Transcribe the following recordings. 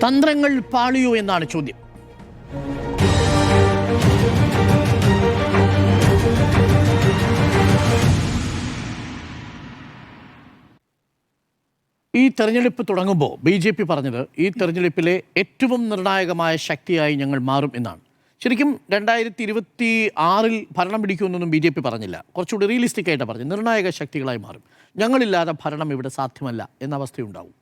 തന്ത്രങ്ങൾ പാളിയോ എന്നാണ് ചോദ്യം. ഈ തെരഞ്ഞെടുപ്പ് തുടങ്ങുമ്പോൾ BJP പറഞ്ഞത് ഈ തെരഞ്ഞെടുപ്പിലെ ഏറ്റവും നിർണായകമായ ശക്തിയായി ഞങ്ങൾ മാറും എന്നാണ്. ശരിക്കും 2026 ഭരണം പിടിക്കുമെന്നൊന്നും BJP പറഞ്ഞില്ല. കുറച്ചുകൂടി റിയലിസ്റ്റിക് ആയിട്ടാണ് പറഞ്ഞത്. നിർണായക ശക്തികളായി മാറും, ഞങ്ങളില്ലാതെ ഭരണം ഇവിടെ സാധ്യമല്ല എന്ന അവസ്ഥയുണ്ടാവും.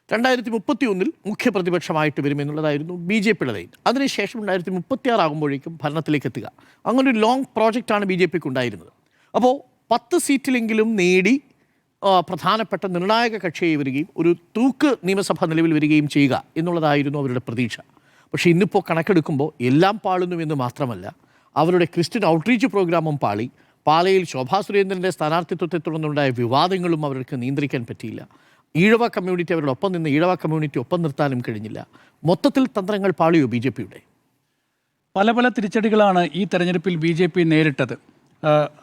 2031 മുഖ്യപ്രതിപക്ഷമായിട്ട് വരുമെന്നുള്ളതായിരുന്നു BJPയുടെ ലൈൻ. അതിനുശേഷം 2036 ആകുമ്പോഴേക്കും ഭരണത്തിലേക്ക് എത്തുക, അങ്ങനെ ഒരു ലോങ് പ്രോജക്റ്റാണ് BJPക്ക് ഉണ്ടായിരുന്നത്. അപ്പോൾ 10 സീറ്റിലെങ്കിലും നേടി പ്രധാനപ്പെട്ട നിർണായക കക്ഷിയായി വരികയും ഒരു തൂക്ക് നിയമസഭ നിലവിൽ വരികയും ചെയ്യുക എന്നുള്ളതായിരുന്നു അവരുടെ പ്രതീക്ഷ. പക്ഷേ ഇന്നിപ്പോൾ കണക്കെടുക്കുമ്പോൾ എല്ലാം പാളുന്നു എന്ന് മാത്രമല്ല, അവരുടെ ക്രിസ്ത്യൻ ഔട്ട്റീച്ച് പ്രോഗ്രാമും പാളി. പാലയിൽ ശോഭാ സുരേന്ദ്രൻ്റെ സ്ഥാനാർത്ഥിത്വത്തെ തുടർന്നുണ്ടായ വിവാദങ്ങളും അവർക്ക് നിയന്ത്രിക്കാൻ പറ്റിയില്ല. ഈഴവ കമ്മ്യൂണിറ്റി അവരുടെ ഒപ്പം നിന്ന് ഈഴവ കമ്മ്യൂണിറ്റി ഒപ്പം നിർത്താനും കഴിഞ്ഞില്ല. മൊത്തത്തിൽ തന്ത്രങ്ങൾ പാളിയോ BJPയുടെ? പല പല തിരിച്ചടികളാണ് ഈ തെരഞ്ഞെടുപ്പിൽ BJP നേരിട്ടത്.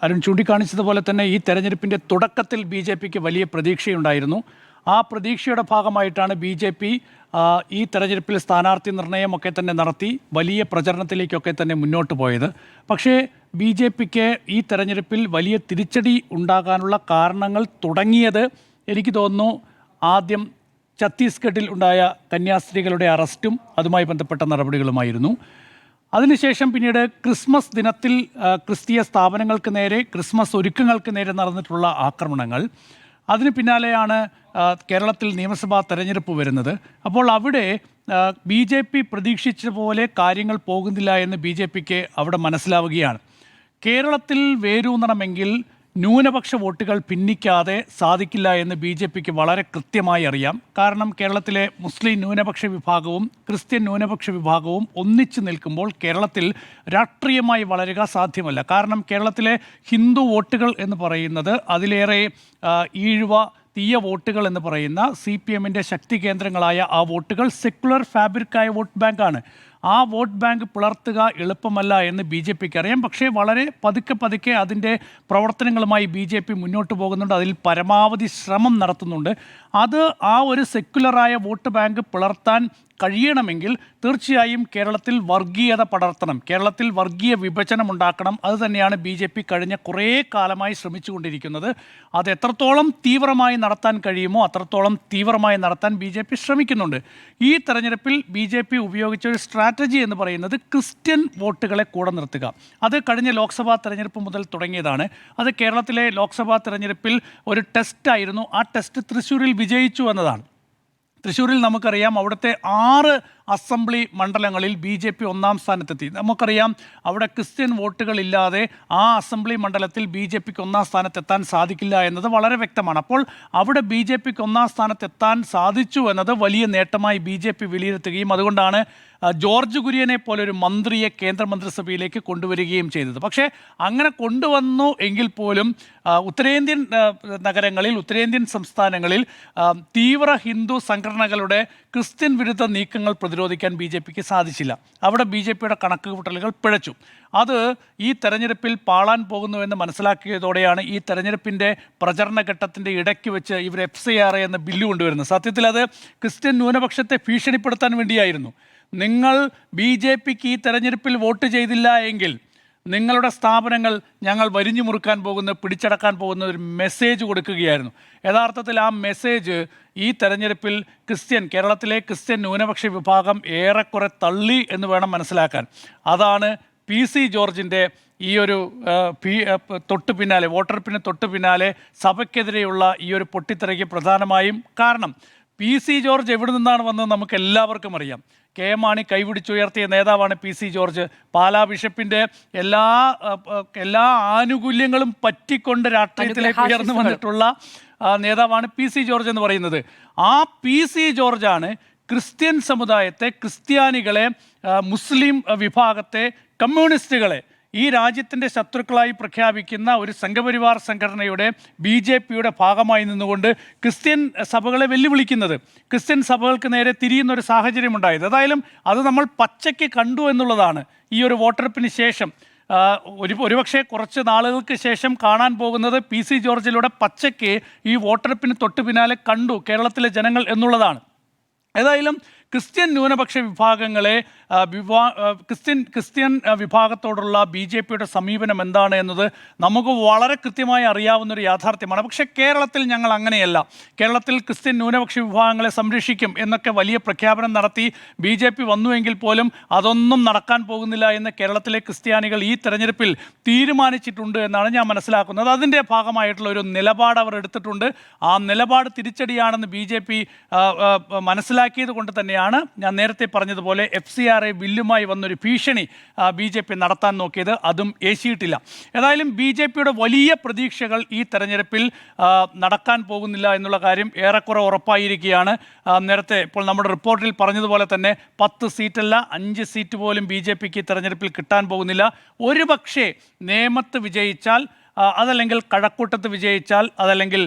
അരുൺ ചൂണ്ടിക്കാണിച്ചതുപോലെ തന്നെ ഈ തെരഞ്ഞെടുപ്പിൻ്റെ തുടക്കത്തിൽ BJPക്ക് വലിയ പ്രതീക്ഷയുണ്ടായിരുന്നു. ആ പ്രതീക്ഷയുടെ ഭാഗമായിട്ടാണ് BJP ഈ തെരഞ്ഞെടുപ്പിൽ സ്ഥാനാർത്ഥി നിർണയമൊക്കെ തന്നെ നടത്തി വലിയ പ്രചരണത്തിലേക്കൊക്കെ തന്നെ മുന്നോട്ട് പോയത്. പക്ഷേ BJPക്ക് ഈ തെരഞ്ഞെടുപ്പിൽ വലിയ തിരിച്ചടി ഉണ്ടാകാനുള്ള കാരണങ്ങൾ തുടങ്ങിയത് എനിക്ക് തോന്നുന്നു ആദ്യം ഛത്തീസ്ഗഡിൽ ഉണ്ടായ കന്യാസ്ത്രീകളുടെ അറസ്റ്റും അതുമായി ബന്ധപ്പെട്ട നടപടികളുമായിരുന്നു. അതിനുശേഷം പിന്നീട് ക്രിസ്മസ് ദിനത്തിൽ ക്രിസ്തീയ സ്ഥാപനങ്ങൾക്ക് നേരെ, ക്രിസ്മസ് ഒരുക്കങ്ങൾക്ക് നേരെ നടന്നിട്ടുള്ള ആക്രമണങ്ങൾ. അതിന് പിന്നാലെയാണ് കേരളത്തിൽ നിയമസഭാ തെരഞ്ഞെടുപ്പ് വരുന്നത്. അപ്പോൾ അവിടെ BJP പ്രതീക്ഷിച്ച പോലെ കാര്യങ്ങൾ പോകുന്നില്ല എന്ന് BJPക്ക് അവിടെ മനസ്സിലാവുകയാണ്. കേരളത്തിൽ വേരൂന്നണമെങ്കിൽ ന്യൂനപക്ഷ വോട്ടുകൾ ഭിന്നിക്കാതെ സാധിക്കില്ല എന്ന് BJPക്ക് വളരെ കൃത്യമായി അറിയാം. കാരണം കേരളത്തിലെ മുസ്ലിം ന്യൂനപക്ഷ വിഭാഗവും ക്രിസ്ത്യൻ ന്യൂനപക്ഷ വിഭാഗവും ഒന്നിച്ചു നിൽക്കുമ്പോൾ കേരളത്തിൽ രാഷ്ട്രീയമായി വളരുക സാധ്യമല്ല. കാരണം കേരളത്തിലെ ഹിന്ദു വോട്ടുകൾ എന്ന് പറയുന്നത് അതിലേറെ ഈഴവ തീയ വോട്ടുകൾ എന്ന് പറയുന്ന CPMൻ്റെ ശക്തി കേന്ദ്രങ്ങളായ ആ വോട്ടുകൾ സെക്കുലർ ഫാബ്രിക്കായ വോട്ട് ബാങ്കാണ്. ആ വോട്ട് ബാങ്ക് പിളർത്തുക എളുപ്പമല്ല എന്ന് BJPക്ക് അറിയാം. പക്ഷേ വളരെ പതുക്കെ അതിൻ്റെ പ്രവർത്തനങ്ങളുമായി BJP മുന്നോട്ട് പോകുന്നുണ്ട്. അതിൽ പരമാവധി ശ്രമം നടത്തുന്നുണ്ട്. അത് ആ ഒരു സെക്കുലറായ വോട്ട് ബാങ്ക് പിളർത്താൻ കഴിയണമെങ്കിൽ തീർച്ചയായും കേരളത്തിൽ വർഗീയത പടർത്തണം, കേരളത്തിൽ വർഗീയ വിഭജനം ഉണ്ടാക്കണം. അതുതന്നെയാണ് BJP കഴിഞ്ഞ കുറേ കാലമായി ശ്രമിച്ചുകൊണ്ടിരിക്കുന്നത്. അത് എത്രത്തോളം തീവ്രമായി നടത്താൻ കഴിയുമോ അത്രത്തോളം തീവ്രമായി നടത്താൻ BJP ശ്രമിക്കുന്നുണ്ട്. ഈ തെരഞ്ഞെടുപ്പിൽ BJP ഉപയോഗിച്ച ഒരു സ്ട്രാറ്റജി എന്ന് പറയുന്നത് ക്രിസ്ത്യൻ വോട്ടുകളെ കൂടെ നിർത്തുക. അത് കഴിഞ്ഞ ലോക്സഭാ തെരഞ്ഞെടുപ്പ് മുതൽ തുടങ്ങിയതാണ്. അത് കേരളത്തിലെ ലോക്സഭാ തെരഞ്ഞെടുപ്പിൽ ഒരു ടെസ്റ്റായിരുന്നു. ആ ടെസ്റ്റ് തൃശ്ശൂരിൽ വിജയിച്ചു എന്നതാണ്. തൃശ്ശൂരിൽ നമുക്കറിയാം അവിടുത്തെ 6 അസംബ്ലി മണ്ഡലങ്ങളിൽ BJP 1-ാം സ്ഥാനത്തെത്തി. നമുക്കറിയാം അവിടെ ക്രിസ്ത്യൻ വോട്ടുകളില്ലാതെ ആ അസംബ്ലി മണ്ഡലത്തിൽ BJPക്ക് 1-ാം സ്ഥാനത്തെത്താൻ സാധിക്കില്ല എന്നത് വളരെ വ്യക്തമാണ്. അപ്പോൾ അവിടെ BJPക്ക് 1-ാം സ്ഥാനത്തെത്താൻ സാധിച്ചു എന്നത് വലിയ നേട്ടമായി BJP വിലയിരുത്തുകയും അതുകൊണ്ടാണ് ജോർജ് കുര്യനെ പോലൊരു മന്ത്രിയെ കേന്ദ്രമന്ത്രിസഭയിലേക്ക് കൊണ്ടുവരികയും ചെയ്തത്. പക്ഷേ അങ്ങനെ കൊണ്ടുവന്നു എങ്കിൽ പോലും ഉത്തരേന്ത്യൻ നഗരങ്ങളിൽ, ഉത്തരേന്ത്യൻ സംസ്ഥാനങ്ങളിൽ തീവ്ര ഹിന്ദു സംഘടനകളുടെ ക്രിസ്ത്യൻ വിരുദ്ധ നീക്കങ്ങൾ പ്രതിരോധിക്കാൻ BJPക്ക് സാധിച്ചില്ല. അവിടെ BJPയുടെ കണക്കുകൂട്ടലുകൾ പിഴച്ചു. അത് ഈ തെരഞ്ഞെടുപ്പിൽ പാളാൻ പോകുന്നുവെന്ന് മനസ്സിലാക്കിയതോടെയാണ് ഈ തെരഞ്ഞെടുപ്പിൻ്റെ പ്രചരണ ഘട്ടത്തിൻ്റെ ഇടയ്ക്ക് വെച്ച് ഇവർ FCRA എന്ന ബില്ല് കൊണ്ടുവരുന്നത്. സത്യത്തിൽ അത് ക്രിസ്ത്യൻ ന്യൂനപക്ഷത്തെ ഭീഷണിപ്പെടുത്താൻ വേണ്ടിയായിരുന്നു. നിങ്ങൾ BJPക്ക് ഈ തെരഞ്ഞെടുപ്പിൽ വോട്ട് ചെയ്തില്ല എങ്കിൽ നിങ്ങളുടെ സ്ഥാപനങ്ങൾ ഞങ്ങൾ വരിഞ്ഞു മുറുക്കാൻ പോകുന്ന, പിടിച്ചടക്കാൻ പോകുന്ന ഒരു മെസ്സേജ് കൊടുക്കുകയായിരുന്നു. യഥാർത്ഥത്തിൽ ആ മെസ്സേജ് ഈ തെരഞ്ഞെടുപ്പിൽ കേരളത്തിലെ ക്രിസ്ത്യൻ ന്യൂനപക്ഷ വിഭാഗം ഏറെക്കുറെ തള്ളി എന്ന് വേണം മനസ്സിലാക്കാൻ. അതാണ് PC ജോർജിൻ്റെ ഈ ഒരു തൊട്ടു പിന്നാലെ, വോട്ടെടുപ്പിന് തൊട്ടു പിന്നാലെ സഭയ്ക്കെതിരെയുള്ള ഈ ഒരു പൊട്ടിത്തെറിക്ക് പ്രധാനമായും കാരണം. PC ജോർജ് എവിടെ നിന്നാണ് വന്നത് നമുക്ക് എല്ലാവർക്കും അറിയാം. KM മാണി കൈപിടിച്ചുയർത്തിയ നേതാവാണ് PC ജോർജ്. പാലാ ബിഷപ്പിൻ്റെ എല്ലാ ആനുകൂല്യങ്ങളും പറ്റിക്കൊണ്ട് രാഷ്ട്രീയത്തിലേക്ക് ഉയർന്നു വന്നിട്ടുള്ള നേതാവാണ് PC ജോർജ് എന്ന് പറയുന്നത്. ആ PC ജോർജാണ് ക്രിസ്ത്യൻ സമുദായത്തെ, ക്രിസ്ത്യാനികളെ, മുസ്ലിം വിഭാഗത്തെ, കമ്മ്യൂണിസ്റ്റുകളെ ഈ രാജ്യത്തിൻ്റെ ശത്രുക്കളായി പ്രഖ്യാപിക്കുന്ന ഒരു സംഘപരിവാർ സംഘടനയുടെ BJPയുടെ ഭാഗമായി നിന്നുകൊണ്ട് ക്രിസ്ത്യൻ സഭകളെ വെല്ലുവിളിക്കുന്നത്, ക്രിസ്ത്യൻ സഭകൾക്ക് നേരെ തിരിയുന്ന ഒരു സാഹചര്യം ഉണ്ടായത്. ഏതായാലും അത് നമ്മൾ പച്ചയ്ക്ക് കണ്ടു എന്നുള്ളതാണ്. ഈ ഒരു വോട്ടെടുപ്പിന് ശേഷം ഒരുപക്ഷെ കുറച്ച് നാളുകൾക്ക് ശേഷം കാണാൻ പോകുന്നത് PC ജോർജിലൂടെ പച്ചയ്ക്ക് ഈ വോട്ടെടുപ്പിന് തൊട്ടു പിന്നാലെ കണ്ടു കേരളത്തിലെ ജനങ്ങൾ എന്നുള്ളതാണ്. ഏതായാലും ക്രിസ്ത്യൻ ന്യൂനപക്ഷ വിഭാഗങ്ങളെ ക്രിസ്ത്യൻ വിഭാഗത്തോടുള്ള BJPയുടെ സമീപനം എന്താണ് എന്നത് നമുക്ക് വളരെ കൃത്യമായി അറിയാവുന്നൊരു യാഥാർത്ഥ്യമാണ്. പക്ഷേ കേരളത്തിൽ ഞങ്ങൾ അങ്ങനെയല്ല. കേരളത്തിൽ ക്രിസ്ത്യൻ ന്യൂനപക്ഷ വിഭാഗങ്ങളെ സംരക്ഷിക്കും എന്നൊക്കെ വലിയ പ്രഖ്യാപനം നടത്തി BJP വന്നുവെങ്കിൽ പോലും അതൊന്നും നടക്കാൻ പോകുന്നില്ല എന്ന് കേരളത്തിലെ ക്രിസ്ത്യാനികൾ ഈ തെരഞ്ഞെടുപ്പിൽ തീരുമാനിച്ചിട്ടുണ്ട് എന്നാണ് ഞാൻ മനസ്സിലാക്കുന്നത്. അതിൻ്റെ ഭാഗമായിട്ടുള്ള ഒരു നിലപാട് അവർ എടുത്തിട്ടുണ്ട്. ആ നിലപാട് തിരിച്ചടിയാണെന്ന് BJP മനസ്സിലാക്കിയത് കൊണ്ട് തന്നെയാണ് ഞാൻ നേരത്തെ പറഞ്ഞതുപോലെ FCRA ബില്ലുമായി വന്നൊരു ഭീഷണി BJP നടത്താൻ നോക്കിയത്. അതും ഏശിയിട്ടില്ല. ഏതായാലും BJPയുടെ വലിയ പ്രതീക്ഷകൾ ഈ തെരഞ്ഞെടുപ്പിൽ നടക്കാൻ പോകുന്നില്ല എന്നുള്ള കാര്യം ഏറെക്കുറെ ഉറപ്പായിരിക്കുകയാണ്. നേരത്തെ ഇപ്പോൾ നമ്മുടെ റിപ്പോർട്ടിൽ പറഞ്ഞതുപോലെ തന്നെ 10 സീറ്റല്ല 5 സീറ്റ് പോലും BJPക്ക് തെരഞ്ഞെടുപ്പിൽ കിട്ടാൻ പോകുന്നില്ല. ഒരു പക്ഷേ നേമത്ത് വിജയിച്ചാൽ, അതല്ലെങ്കിൽ കഴക്കൂട്ടത്ത് വിജയിച്ചാൽ, അതല്ലെങ്കിൽ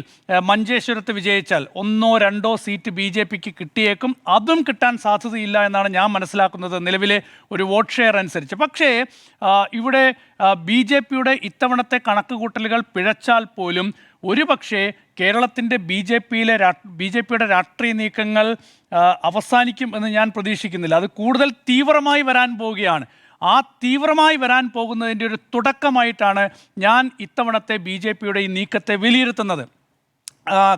മഞ്ചേശ്വരത്ത് വിജയിച്ചാൽ 1-2 സീറ്റ് BJPക്ക് കിട്ടിയേക്കും. അതും കിട്ടാൻ സാധ്യതയില്ല എന്നാണ് ഞാൻ മനസ്സിലാക്കുന്നത് നിലവിലെ ഒരു വോട്ട് ഷെയർ അനുസരിച്ച്. പക്ഷേ ഇവിടെ BJPയുടെ ഇത്തവണത്തെ കണക്കുകൂട്ടലുകൾ പിഴച്ചാൽ പോലും ഒരു പക്ഷേ കേരളത്തിൻ്റെ BJPയുടെ രാഷ്ട്രീയ നീക്കങ്ങൾ അവസാനിക്കും എന്ന് ഞാൻ പ്രതീക്ഷിക്കുന്നില്ല. അത് കൂടുതൽ തീവ്രമായി വരാൻ പോവുകയാണ്. ആ തീവ്രമായി വരാൻ പോകുന്നതിൻ്റെ ഒരു തുടക്കമായിട്ടാണ് ഞാൻ ഇത്തവണത്തെ BJPയുടെ ഈ നീക്കത്തെ വിലയിരുത്തുന്നത്.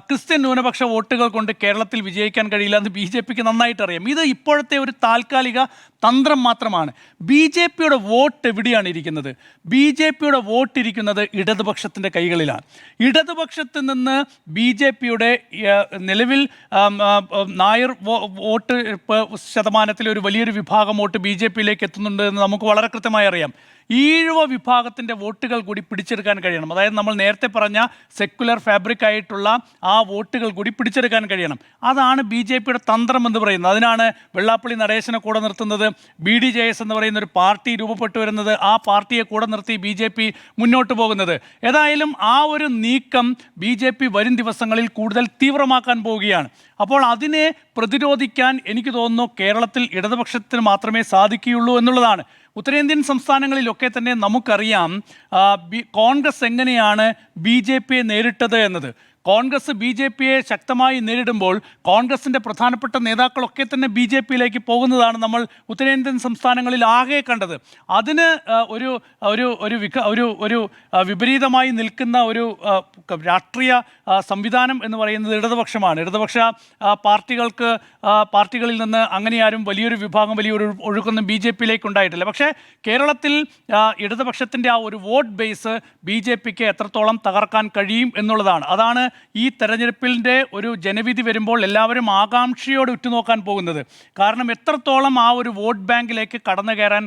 ക്രിസ്ത്യൻ ന്യൂനപക്ഷ വോട്ടുകൾ കൊണ്ട് കേരളത്തിൽ വിജയിക്കാൻ കഴിയില്ല എന്ന് BJPക്ക് നന്നായിട്ട് അറിയാം. ഇത് ഇപ്പോഴത്തെ ഒരു താൽക്കാലിക തന്ത്രം മാത്രമാണ്. BJPയുടെ വോട്ട് എവിടെയാണ് ഇരിക്കുന്നത്? BJPയുടെ വോട്ട് ഇരിക്കുന്നത് ഇടതുപക്ഷത്തിൻ്റെ കൈകളിലാണ്. ഇടതുപക്ഷത്ത് നിന്ന് BJPയുടെ നിലവിൽ നായർ വോട്ട് ശതമാനത്തിൽ ഒരു വലിയൊരു വിഭാഗം വോട്ട് BJPയിലേക്ക് എത്തുന്നുണ്ട് എന്ന് നമുക്ക് വളരെ കൃത്യമായി അറിയാം. ഈഴവ വിഭാഗത്തിൻ്റെ വോട്ടുകൾ കൂടി പിടിച്ചെടുക്കാൻ കഴിയണം. അതായത് നമ്മൾ നേരത്തെ പറഞ്ഞ സെക്കുലർ ഫാബ്രിക് ആയിട്ടുള്ള ആ വോട്ടുകൾ കൂടി പിടിച്ചെടുക്കാൻ കഴിയണം. അതാണ് BJPയുടെ തന്ത്രം എന്ന് പറയുന്നത്. അതിനാണ് വെള്ളാപ്പള്ളി നടേശനെ കൂടെ നിർത്തുന്നത്, BDJS എന്ന് പറയുന്ന ഒരു പാർട്ടി രൂപപ്പെട്ടു വരുന്നത്. ആ പാർട്ടിയെ കൂടെ നിർത്തി BJP മുന്നോട്ട് പോകുന്നത്. ഏതായാലും ആ ഒരു നീക്കം BJP വരും ദിവസങ്ങളിൽ കൂടുതൽ തീവ്രമാക്കാൻ പോവുകയാണ്. അപ്പോൾ അതിനെ പ്രതിരോധിക്കാൻ എനിക്ക് തോന്നുന്നു കേരളത്തിൽ ഇടതുപക്ഷത്തിന് മാത്രമേ സാധിക്കുകയുള്ളൂ എന്നുള്ളതാണ്. ഉത്തരേന്ത്യൻ സംസ്ഥാനങ്ങളിലൊക്കെ തന്നെ നമുക്കറിയാം കോൺഗ്രസ് എങ്ങനെയാണ് BJPയെ നേരിട്ടത് എന്നത്. കോൺഗ്രസ് BJPയെ ശക്തമായി നേരിടുമ്പോൾ കോൺഗ്രസിൻ്റെ പ്രധാനപ്പെട്ട നേതാക്കളൊക്കെ തന്നെ BJPയിലേക്ക് പോകുന്നതാണ് നമ്മൾ ഉത്തരേന്ത്യൻ സംസ്ഥാനങ്ങളിൽ ആകെ കണ്ടത്. അതിന് ഒരു ഒരു ഒരു ഒരു വിപരീതമായി നിൽക്കുന്ന ഒരു രാഷ്ട്രീയ സംവിധാനം എന്ന് പറയുന്നത് ഇടതുപക്ഷമാണ്. ഇടതുപക്ഷ പാർട്ടികളിൽ നിന്ന് അങ്ങനെ ആരും വലിയൊരു ഒഴുക്കൊന്നും BJPയിലേക്ക് ഉണ്ടായിട്ടില്ല. പക്ഷേ കേരളത്തിൽ ഇടതുപക്ഷത്തിൻ്റെ ആ ഒരു വോട്ട് ബേസ് BJPക്ക് എത്രത്തോളം തകർക്കാൻ കഴിയും എന്നുള്ളതാണ്. അതാണ് ഈ തെരഞ്ഞെടുപ്പിൻ്റെ ഒരു ജനവിധി വരുമ്പോൾ എല്ലാവരും ആകാംക്ഷയോടെ ഉറ്റുനോക്കാൻ പോകുന്നത്. കാരണം എത്രത്തോളം ആ ഒരു വോട്ട് ബാങ്കിലേക്ക് കടന്നു കയറാൻ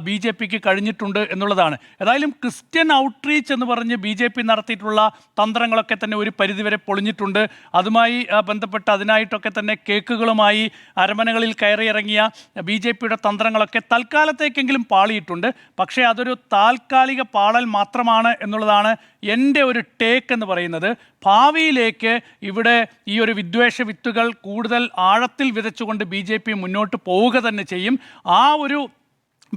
BJPക്ക് കഴിഞ്ഞിട്ടുണ്ട് എന്നുള്ളതാണ്. ഏതായാലും ക്രിസ്ത്യൻ ഔട്ട്റീച്ച് എന്ന് പറഞ്ഞ് BJP നടത്തിയിട്ടുള്ള തന്ത്രങ്ങളൊക്കെ തന്നെ ഒരു പരിധിവരെ പൊളിഞ്ഞിട്ടുണ്ട്. അതുമായി ബന്ധപ്പെട്ട് അതിനായിട്ടൊക്കെ തന്നെ കേക്കുകളുമായി അരമനകളിൽ കയറിയിറങ്ങിയ BJPയുടെ തന്ത്രങ്ങളൊക്കെ തൽക്കാലത്തേക്കെങ്കിലും പാളിയിട്ടുണ്ട്. പക്ഷേ അതൊരു താൽക്കാലിക പാളൽ മാത്രമാണ് എന്നുള്ളതാണ് എൻ്റെ ഒരു ടേക്ക് എന്ന് പറയുന്നത്. ഭാവിയിലേക്ക് ഇവിടെ ഈ ഒരു വിദ്വേഷ വിത്തുകൾ കൂടുതൽ ആഴത്തിൽ വിതച്ചുകൊണ്ട് BJP മുന്നോട്ട് പോവുക തന്നെ ചെയ്യും. ആ ഒരു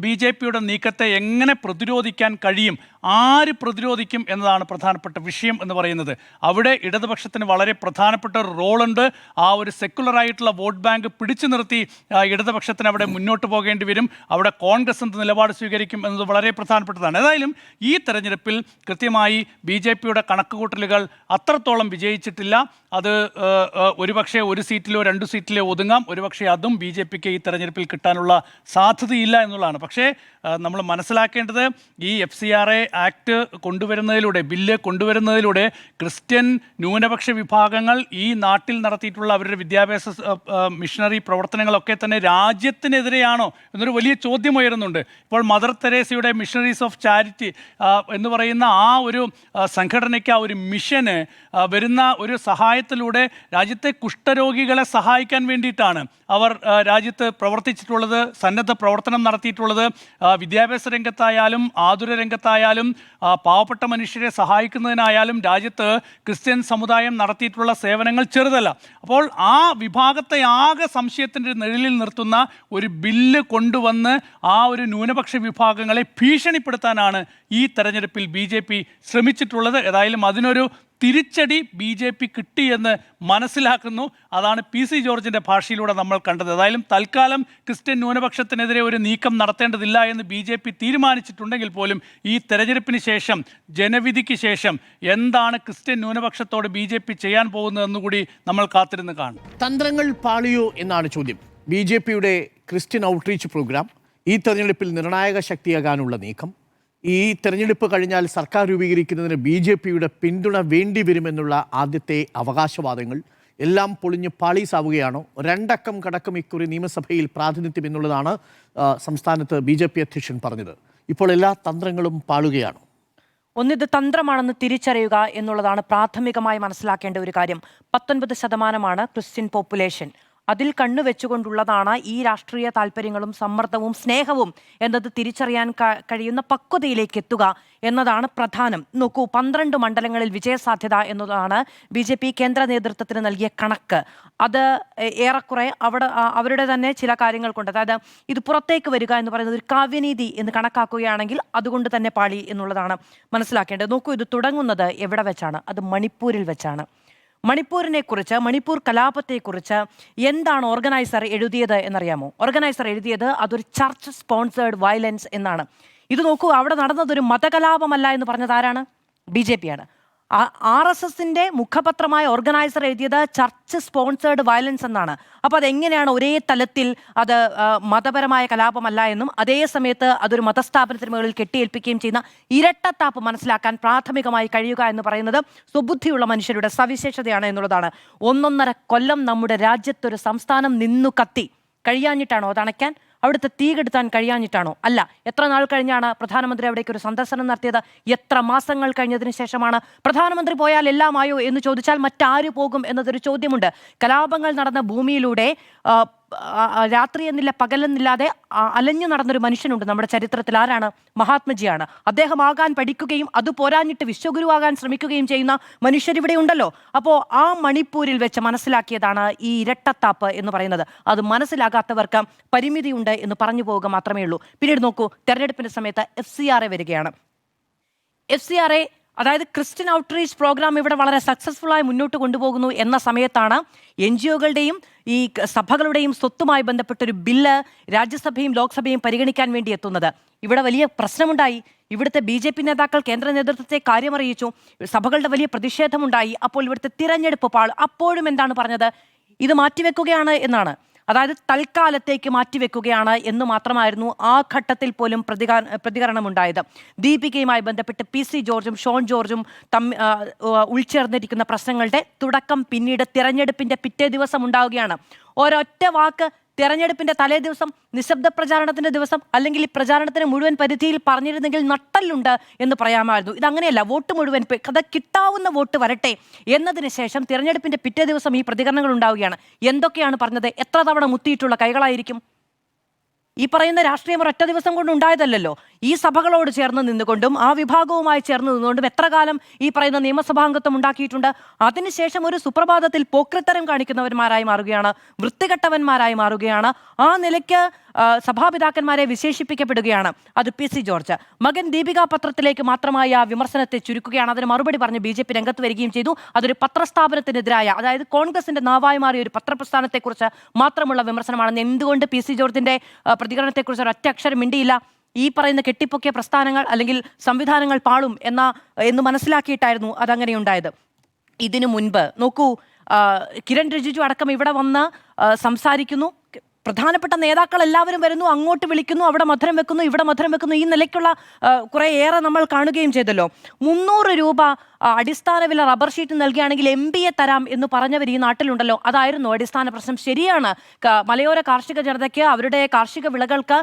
BJPയുടെ നീക്കത്തെ എങ്ങനെ പ്രതിരോധിക്കാൻ കഴിയും, ആര് പ്രതിരോധിക്കും എന്നതാണ് പ്രധാനപ്പെട്ട വിഷയം എന്ന് പറയുന്നത്. അവിടെ ഇടതുപക്ഷത്തിന് വളരെ പ്രധാനപ്പെട്ട ഒരു റോളുണ്ട്. ആ ഒരു സെക്കുലറായിട്ടുള്ള വോട്ട് ബാങ്ക് പിടിച്ചു നിർത്തി ഇടതുപക്ഷത്തിന് അവിടെ മുന്നോട്ട് പോകേണ്ടി വരും. അവിടെ കോൺഗ്രസ് എന്ത് നിലപാട് സ്വീകരിക്കും എന്നത് വളരെ പ്രധാനപ്പെട്ടതാണ്. ഏതായാലും ഈ തെരഞ്ഞെടുപ്പിൽ കൃത്യമായി BJPയുടെ കണക്കുകൂട്ടലുകൾ അത്രത്തോളം വിജയിച്ചിട്ടില്ല. അത് ഒരുപക്ഷെ 1 സീറ്റിലോ 2 സീറ്റിലോ ഒതുങ്ങാം. ഒരുപക്ഷെ അതും BJPക്ക് ഈ തെരഞ്ഞെടുപ്പിൽ കിട്ടാനുള്ള സാധ്യതയില്ല എന്നുള്ളതാണ്. പക്ഷേ നമ്മൾ മനസ്സിലാക്കേണ്ടത് ഈ FCRA ആക്ട് ബില്ല് കൊണ്ടുവരുന്നതിലൂടെ ക്രിസ്ത്യൻ ന്യൂനപക്ഷ വിഭാഗങ്ങൾ ഈ നാട്ടിൽ നടത്തിയിട്ടുള്ള അവരുടെ വിദ്യാഭ്യാസ മിഷണറി പ്രവർത്തനങ്ങളൊക്കെ തന്നെ രാജ്യത്തിനെതിരെയാണോ എന്നൊരു വലിയ ചോദ്യം ഉയരുന്നുണ്ട്. ഇപ്പോൾ മദർ തെരേസയുടെ മിഷണറീസ് ഓഫ് ചാരിറ്റി എന്ന് പറയുന്ന ആ ഒരു സംഘടനയ്ക്ക്, ആ ഒരു മിഷന് വരുന്ന ഒരു സഹായത്തിലൂടെ രാജ്യത്തെ കുഷ്ഠരോഗികളെ സഹായിക്കാൻ വേണ്ടിയിട്ടാണ് അവർ രാജ്യത്ത് പ്രവർത്തിച്ചിട്ടുള്ളത്, സന്നദ്ധ പ്രവർത്തനം നടത്തിയിട്ടുള്ളത്. വിദ്യാഭ്യാസ രംഗത്തായാലും ആതുര രംഗത്തായാലും പാവപ്പെട്ട മനുഷ്യരെ സഹായിക്കുന്നതിനായാലും രാജ്യത്ത് ക്രിസ്ത്യൻ സമുദായം നടത്തിയിട്ടുള്ള സേവനങ്ങൾ ചെറുതല്ല. അപ്പോൾ ആ വിഭാഗത്തെ ആകെ സംശയത്തിൻ്റെ നിഴലിൽ നിർത്തുന്ന ഒരു ബില്ല് കൊണ്ടുവന്ന് ആ ഒരു ന്യൂനപക്ഷ വിഭാഗങ്ങളെ ഭീഷണിപ്പെടുത്താനാണ് ഈ തെരഞ്ഞെടുപ്പിൽ BJP ശ്രമിച്ചിട്ടുള്ളത്. ഏതായാലും അതിനൊരു തിരിച്ചടി BJP കിട്ടിയെന്ന് മനസ്സിലാക്കുന്നു. അതാണ് PC ജോർജിൻ്റെ ഭാഷയിലൂടെ നമ്മൾ കണ്ടത്. ഏതായാലും തൽക്കാലം ക്രിസ്ത്യൻ ന്യൂനപക്ഷത്തിനെതിരെ ഒരു നീക്കം നടത്തേണ്ടതില്ല എന്ന് BJP തീരുമാനിച്ചിട്ടുണ്ടെങ്കിൽ പോലും ഈ തെരഞ്ഞെടുപ്പിന് ശേഷം, ജനവിധിക്ക് ശേഷം എന്താണ് ക്രിസ്ത്യൻ ന്യൂനപക്ഷത്തോട് BJP ചെയ്യാൻ പോകുന്നതെന്ന് കൂടി നമ്മൾ കാത്തിരുന്ന് കാണും. തന്ത്രങ്ങൾ പാളിയോ എന്നാണ് ചോദ്യം. BJPയുടെ ക്രിസ്ത്യൻ ഔട്ട്റീച്ച് പ്രോഗ്രാം, ഈ തെരഞ്ഞെടുപ്പിൽ നിർണായക ശക്തിയാകാനുള്ള നീക്കം, ഈ തെരഞ്ഞെടുപ്പ് കഴിഞ്ഞാൽ സർക്കാർ രൂപീകരിക്കുന്നതിന് BJPയുടെ പിന്തുണ വേണ്ടി വരുമെന്നുള്ള ആദ്യത്തെ അവകാശവാദങ്ങൾ എല്ലാം പൊളിഞ്ഞ് പാളീസാവുകയാണോ? രണ്ടക്കം കടക്കം ഇക്കുറി നിയമസഭയിൽ പ്രാതിനിധ്യം എന്നുള്ളതാണ് സംസ്ഥാനത്ത് BJP അധ്യക്ഷൻ പറഞ്ഞത്. ഇപ്പോൾ എല്ലാ തന്ത്രങ്ങളും പാളുകയാണോ? ഒന്നിത് തന്ത്രമാണെന്ന് തിരിച്ചറിയുക എന്നുള്ളതാണ് പ്രാഥമികമായി മനസ്സിലാക്കേണ്ട ഒരു കാര്യം. 19% ക്രിസ്ത്യൻ പോപ്പുലേഷൻ. അതിൽ കണ്ണുവെച്ചുകൊണ്ടുള്ളതാണ് ഈ രാഷ്ട്രീയ താല്പര്യങ്ങളും സമ്മർദ്ദവും സ്നേഹവും എന്നത് തിരിച്ചറിയാൻ കഴിയുന്ന പക്വതയിലേക്ക് എത്തുക എന്നതാണ് പ്രധാനം. നോക്കൂ, 12 മണ്ഡലങ്ങളിൽ വിജയസാധ്യത എന്നതാണ് BJP കേന്ദ്ര നേതൃത്വത്തിന് നൽകിയ കണക്ക്. അത് ഏറെക്കുറെ അവരുടെ തന്നെ ചില കാര്യങ്ങൾ കൊണ്ട്, അതായത് ഇത് പുറത്തേക്ക് വരിക എന്ന് പറയുന്നത് ഒരു കാവ്യനീതി എന്ന് കണക്കാക്കുകയാണെങ്കിൽ അതുകൊണ്ട് തന്നെ പാളി എന്നുള്ളതാണ് മനസ്സിലാക്കേണ്ടത്. നോക്കൂ, ഇത് തുടങ്ങുന്നത് എവിടെ വെച്ചാണ്? അത് മണിപ്പൂരിൽ വെച്ചാണ്. മണിപ്പൂരിനെ കുറിച്ച്, മണിപ്പൂർ കലാപത്തെക്കുറിച്ച് എന്താണ് ഓർഗനൈസർ എഴുതിയത് എന്നറിയാമോ? ഓർഗനൈസർ എഴുതിയത് അതൊരു ചർച്ച് സ്പോൺസേർഡ് വയലൻസ് എന്നാണ്. ഇത് നോക്കൂ, അവിടെ നടന്നതൊരു മതകലാപമല്ല എന്ന് പറഞ്ഞത് ആരാണ്? BJP ആണ്. RSSന്റെ മുഖപത്രമായ ഓർഗനൈസർ എഴുതിയത് ചർച്ച് സ്പോൺസേർഡ് വയലൻസ് എന്നാണ്. അപ്പോൾ അതെങ്ങനെയാണ് ഒരേ തലത്തിൽ അത് മതപരമായ കലാപമല്ല എന്നും അതേ സമയത്ത് അതൊരു മതസ്ഥാപനത്തിന് മുകളിൽ കെട്ടിയേൽപ്പിക്കുകയും ചെയ്യുന്ന ഇരട്ടത്താപ്പ് മനസ്സിലാക്കാൻ പ്രാഥമികമായി കഴിയുക എന്ന് പറയുന്നത് സ്വബുദ്ധിയുള്ള മനുഷ്യരുടെ സവിശേഷതയാണ് എന്നുള്ളതാണ്. 1.5 കൊല്ലം നമ്മുടെ രാജ്യത്തൊരു സംസ്ഥാനം നിന്നു കത്തി കഴിയാഞ്ഞിട്ടാണോ അതണയ്ക്കാൻ? അവിടുത്തെ തീ കെടുത്താൻ കഴിയാഞ്ഞിട്ടാണോ? അല്ല. എത്ര നാൾ കഴിഞ്ഞാണ് പ്രധാനമന്ത്രി അവിടേക്ക് ഒരു സന്ദർശനം നടത്തിയത്? എത്ര മാസങ്ങൾ കഴിഞ്ഞതിന് ശേഷമാണ്? പ്രധാനമന്ത്രി പോയാൽ എല്ലാമായോ എന്ന് ചോദിച്ചാൽ മറ്റാര് പോകും എന്നതൊരു ചോദ്യമുണ്ട്. കലാപങ്ങൾ നടന്ന ഭൂമിയിലൂടെ രാത്രി എന്നില്ല പകലെന്നില്ലാതെ അലഞ്ഞു നടന്നൊരു മനുഷ്യനുണ്ട് നമ്മുടെ ചരിത്രത്തിൽ. ആരാണ്? മഹാത്മജിയാണ്. അദ്ദേഹം ആകാൻ പഠിക്കുകയും അത് പോരാഞ്ഞിട്ട് വിശ്വഗുരുവാകാൻ ശ്രമിക്കുകയും ചെയ്യുന്ന മനുഷ്യരിവിടെ ഉണ്ടല്ലോ. അപ്പോൾ ആ മണിപ്പൂരിൽ വെച്ച് മനസ്സിലാക്കിയതാണ് ഈ ഇരട്ടത്താപ്പ് എന്ന് പറയുന്നത്. അത് മനസ്സിലാകാത്തവർക്ക് പരിമിതിയുണ്ട് എന്ന് പറഞ്ഞു പോവുക മാത്രമേ ഉള്ളൂ. പിന്നീട് നോക്കൂ, തെരഞ്ഞെടുപ്പിന്റെ സമയത്ത് FCRA വരികയാണ്. FCRA, അതായത് ക്രിസ്ത്യൻ ഔട്ട്റീച്ച് പ്രോഗ്രാം ഇവിടെ വളരെ സക്സസ്ഫുള്ളായി മുന്നോട്ട് കൊണ്ടുപോകുന്നു എന്ന സമയത്താണ് NGOകളുടെയും ഈ സഭകളുടെയും സ്വത്തുമായി ബന്ധപ്പെട്ടൊരു ബില്ല് രാജ്യസഭയും ലോക്സഭയും പരിഗണിക്കാൻ വേണ്ടി എത്തുന്നത്. ഇവിടെ വലിയ പ്രശ്നമുണ്ടായി. ഇവിടുത്തെ BJP നേതാക്കൾ കേന്ദ്ര നേതൃത്വത്തെ കാര്യമറിയിച്ചു. സഭകളുടെ വലിയ പ്രതിഷേധമുണ്ടായി. അപ്പോൾ ഇവിടുത്തെ തിരഞ്ഞെടുപ്പ് അപ്പോഴും എന്താണ് പറഞ്ഞത്? ഇത് മാറ്റിവെക്കുകയാണ് എന്നാണ്. അതായത് തൽക്കാലത്തേക്ക് മാറ്റിവെക്കുകയാണ് എന്ന് മാത്രമായിരുന്നു ആ ഘട്ടത്തിൽ പോലും പ്രതികരണമുണ്ടായത്. ദീപികയുമായി ബന്ധപ്പെട്ട് PC ജോർജും ഷോൺ ജോർജും ഉൾച്ചേർന്നിരിക്കുന്ന പ്രശ്നങ്ങളുടെ തുടക്കം പിന്നീട് തിരഞ്ഞെടുപ്പിന്റെ പിറ്റേ ദിവസം ഉണ്ടാവുകയാണ്. ഒരൊറ്റ വാക്ക് തെരഞ്ഞെടുപ്പിന്റെ തലേ ദിവസം, നിശബ്ദ പ്രചാരണത്തിന്റെ ദിവസം, അല്ലെങ്കിൽ ഈ പ്രചാരണത്തിന് മുഴുവൻ പരിധിയിൽ പറഞ്ഞിരുന്നെങ്കിൽ നട്ടല്ലുണ്ട് എന്ന് പറയാമായിരുന്നു. ഇതങ്ങനെയല്ല. വോട്ട് മുഴുവൻ അത് കിട്ടാവുന്ന വോട്ട് വരട്ടെ എന്നതിന് ശേഷം തിരഞ്ഞെടുപ്പിന്റെ പിറ്റേ ദിവസം ഈ പ്രതികരണങ്ങൾ ഉണ്ടാവുകയാണ്. എന്തൊക്കെയാണ് പറഞ്ഞത്? എത്ര തവണ മുത്തിയിട്ടുള്ള കൈകളായിരിക്കും? ഈ പറയുന്ന രാഷ്ട്രീയം ഒരൊറ്റ ദിവസം കൊണ്ട് ഉണ്ടായതല്ലല്ലോ. ഈ സഭകളോട് ചേർന്ന് നിന്നുകൊണ്ടും ആ വിഭാഗവുമായി ചേർന്ന് നിന്നുകൊണ്ടും എത്ര കാലം ഈ പറയുന്ന നിയമസഭാംഗത്വം ഉണ്ടാക്കിയിട്ടുണ്ട്. അതിനുശേഷം ഒരു സുപ്രഭാതത്തിൽ പോക്രിത്തരം കാണിക്കുന്നവന്മാരായി മാറുകയാണ്, വൃത്തികെട്ടവന്മാരായി മാറുകയാണ്. ആ നിലയ്ക്ക് സഭാപിതാക്കന്മാരെ വിശേഷിപ്പിക്കപ്പെടുകയാണ്. അത് PC ജോർജ്. മകൻ ദീപിക പത്രത്തിലേക്ക് മാത്രമായി ആ വിമർശനത്തെ ചുരുക്കുകയാണ്. അതിന് മറുപടി പറഞ്ഞ് BJP രംഗത്ത് വരികയും ചെയ്തു. അതൊരു പത്രസ്ഥാപനത്തിനെതിരായ, അതായത് കോൺഗ്രസിന്റെ നാവായി മാറിയ ഒരു പത്രപ്രസ്ഥാനത്തെക്കുറിച്ച് മാത്രമുള്ള വിമർശനമാണെന്ന്. എന്തുകൊണ്ട് PC ജോർജിന്റെ പ്രതികരണത്തെക്കുറിച്ച് ഒരൊറ്റ അക്ഷരം മിണ്ടിയില്ല? ഈ പറയുന്ന കെട്ടിപ്പൊക്കിയ പ്രസ്ഥാനങ്ങൾ അല്ലെങ്കിൽ സംവിധാനങ്ങൾ പാളും എന്ന് മനസ്സിലാക്കിയിട്ടായിരുന്നു അതങ്ങനെ ഉണ്ടായത്. ഇതിനു മുൻപ് നോക്കൂ, കിരൺ റിജിജു അടക്കം ഇവിടെ വന്ന് സംസാരിക്കുന്നു. പ്രധാനപ്പെട്ട നേതാക്കൾ എല്ലാവരും വരുന്നു, അങ്ങോട്ട് വിളിക്കുന്നു, അവിടെ മധുരം വെക്കുന്നു, ഇവിടെ മധുരം വെക്കുന്നു. ഈ നിലയ്ക്കുള്ള കുറേയേറെ നമ്മൾ കാണുകയും ചെയ്തല്ലോ. 300 രൂപ അടിസ്ഥാന വില റബ്ബർ ഷീറ്റ് നൽകുകയാണെങ്കിൽ MBA തരാം എന്ന് പറഞ്ഞവർ ഈ നാട്ടിലുണ്ടല്ലോ. അതായിരുന്നു അടിസ്ഥാന പ്രശ്നം. ശരിയാണ്, മലയോര കാർഷിക ജനതയ്ക്ക് അവരുടെ കാർഷിക വിളകൾക്ക്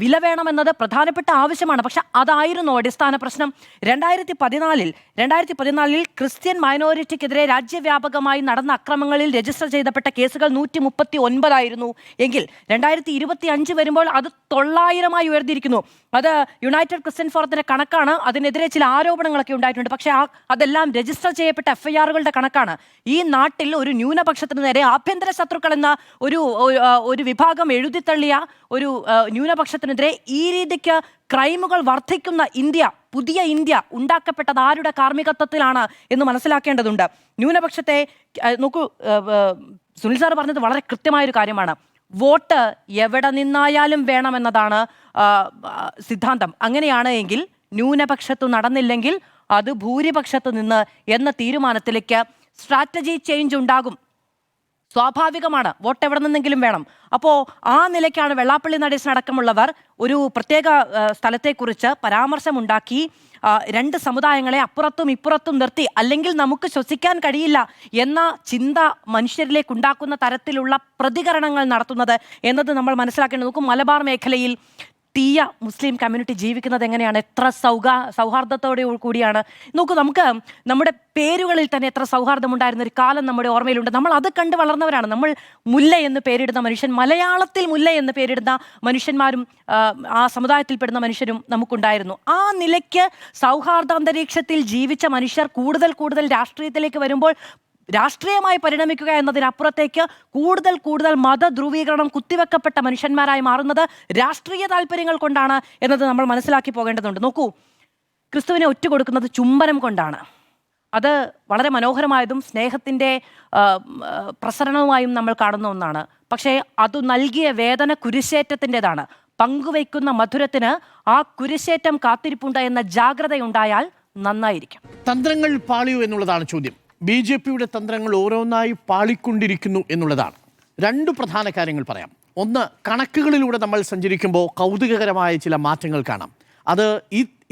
വില വേണമെന്നത് പ്രധാനപ്പെട്ട ആവശ്യമാണ്. പക്ഷെ അതായിരുന്നു അടിസ്ഥാന പ്രശ്നം. 2014 ക്രിസ്ത്യൻ മൈനോറിറ്റിക്കെതിരെ രാജ്യവ്യാപകമായി നടന്ന അക്രമങ്ങളിൽ രജിസ്റ്റർ ചെയ്യപ്പെട്ട കേസുകൾ 139 ആയിരുന്നു. എങ്കിൽ 2025 വരുമ്പോൾ അത് 900-ആയി ഉയർന്നിരിക്കുന്നു. അത് യുണൈറ്റഡ് ക്രിസ്ത്യൻ ഫോറത്തിന്റെ കണക്കാണ്. അതിനെതിരെ ചില ആരോപണങ്ങളൊക്കെ ഉണ്ടായിട്ടുണ്ട്. പക്ഷേ അതെല്ലാം രജിസ്റ്റർ ചെയ്യപ്പെട്ട FIR-കളുടെ കണക്കാണ്. ഈ നാട്ടിൽ ഒരു ന്യൂനപക്ഷത്തിന് നേരെ ആഭ്യന്തര ശത്രുക്കൾ എന്ന ഒരു വിഭാഗം എഴുതിത്തള്ളിയ ഒരു ന്യൂനപക്ഷത്തിനെതിരെ ഈ രീതിക്ക് ക്രൈമുകൾ വർദ്ധിക്കുന്ന ഇന്ത്യ, പുതിയ ഇന്ത്യ ഉണ്ടാക്കപ്പെട്ടത് ആരുടെ കാർമ്മികത്വത്തിലാണ് എന്ന് മനസ്സിലാക്കേണ്ടതുണ്ട്. ന്യൂനപക്ഷത്തെ നോക്കൂ, സുനിൽ സാർ പറഞ്ഞത് വളരെ കൃത്യമായൊരു കാര്യമാണ്. വോട്ട് എവിടെ നിന്നായാലും വേണമെന്നതാണ് സിദ്ധാന്തം. അങ്ങനെയാണ് എങ്കിൽ ന്യൂനപക്ഷത്ത് നടന്നില്ലെങ്കിൽ അത് ഭൂരിപക്ഷത്ത് നിന്ന് എന്ന തീരുമാനത്തിലേക്ക് സ്ട്രാറ്റജി ചേഞ്ച് ഉണ്ടാകും. സ്വാഭാവികമാണ്, വോട്ട് എവിടെ നിന്നെങ്കിലും വേണം. അപ്പോൾ ആ നിലയ്ക്കാണ് വെള്ളാപ്പള്ളി നടേശനടക്കമുള്ളവർ ഒരു പ്രത്യേക സ്ഥലത്തെക്കുറിച്ച് പരാമർശമുണ്ടാക്കി 2 സമുദായങ്ങളെ അപ്പുറത്തും ഇപ്പുറത്തും നിർത്തി, അല്ലെങ്കിൽ നമുക്ക് ശ്വസിക്കാൻ കഴിയില്ല എന്ന ചിന്ത മനുഷ്യരിലേക്ക് ഉണ്ടാക്കുന്ന തരത്തിലുള്ള പ്രതികരണങ്ങൾ നടത്തുന്നത് എന്നത് നമ്മൾ മനസ്സിലാക്കേണ്ടത്. നോക്കും, മലബാർ മേഖലയിൽ തീയ മുസ്ലിം കമ്മ്യൂണിറ്റി ജീവിക്കുന്നത് എങ്ങനെയാണ്, എത്ര സൗഹാർദ്ദത്തോടെ കൂടിയാണ്. നോക്കൂ, നമുക്ക് നമ്മുടെ പേരുകളിൽ തന്നെ എത്ര സൗഹാർദ്ദമുണ്ടായിരുന്ന ഒരു കാലം നമ്മുടെ ഓർമ്മയിലുണ്ട്. നമ്മൾ അത് കണ്ട് വളർന്നവരാണ്. നമ്മൾ മുല്ല എന്ന് പേരിടുന്ന മനുഷ്യൻ, മലയാളത്തിൽ മുല്ല എന്ന് പേരിടുന്ന മനുഷ്യന്മാരും ആ സമുദായത്തിൽപ്പെടുന്ന മനുഷ്യരും നമുക്കുണ്ടായിരുന്നു. ആ നിലയ്ക്ക് സൗഹാർദ്ദ അന്തരീക്ഷത്തിൽ ജീവിച്ച മനുഷ്യർ കൂടുതൽ രാഷ്ട്രീയത്തിലേക്ക് വരുമ്പോൾ രാഷ്ട്രീയമായി പരിണമിക്കുക എന്നതിനപ്പുറത്തേക്ക് കൂടുതൽ മതധ്രുവീകരണം കുത്തിവെക്കപ്പെട്ട മനുഷ്യന്മാരായി മാറുന്നത് രാഷ്ട്രീയ താല്പര്യങ്ങൾ കൊണ്ടാണ് എന്നത് നമ്മൾ മനസ്സിലാക്കി പോകേണ്ടതുണ്ട്. നോക്കൂ, ക്രിസ്തുവിനെ ഒറ്റുകൊടുക്കുന്നത് ചുംബനം കൊണ്ടാണ്. അത് വളരെ മനോഹരമായതും സ്നേഹത്തിൻ്റെ പ്രസരണവുമായും നമ്മൾ കാണുന്ന ഒന്നാണ്. പക്ഷേ അത് നൽകിയ വേദന കുരിശേറ്റത്തിൻ്റെതാണ്. പങ്കുവയ്ക്കുന്ന മധുരത്തിന് ആ കുരിശേറ്റം കാത്തിരിപ്പുണ്ട് എന്ന ജാഗ്രതയുണ്ടായാൽ നന്നായിരിക്കും. തന്ത്രങ്ങൾ പാളിയോ എന്നുള്ളതാണ് ചോദ്യം. BJPയുടെ തന്ത്രങ്ങൾ ഓരോന്നായി പാളിക്കൊണ്ടിരിക്കുന്നു എന്നുള്ളതാണ്. 2 പ്രധാന കാര്യങ്ങൾ പറയാം. ഒന്ന്, കണക്കുകളിലൂടെ നമ്മൾ സഞ്ചരിക്കുമ്പോൾ കൗതുകകരമായ ചില മാറ്റങ്ങൾ കാണാം. അത്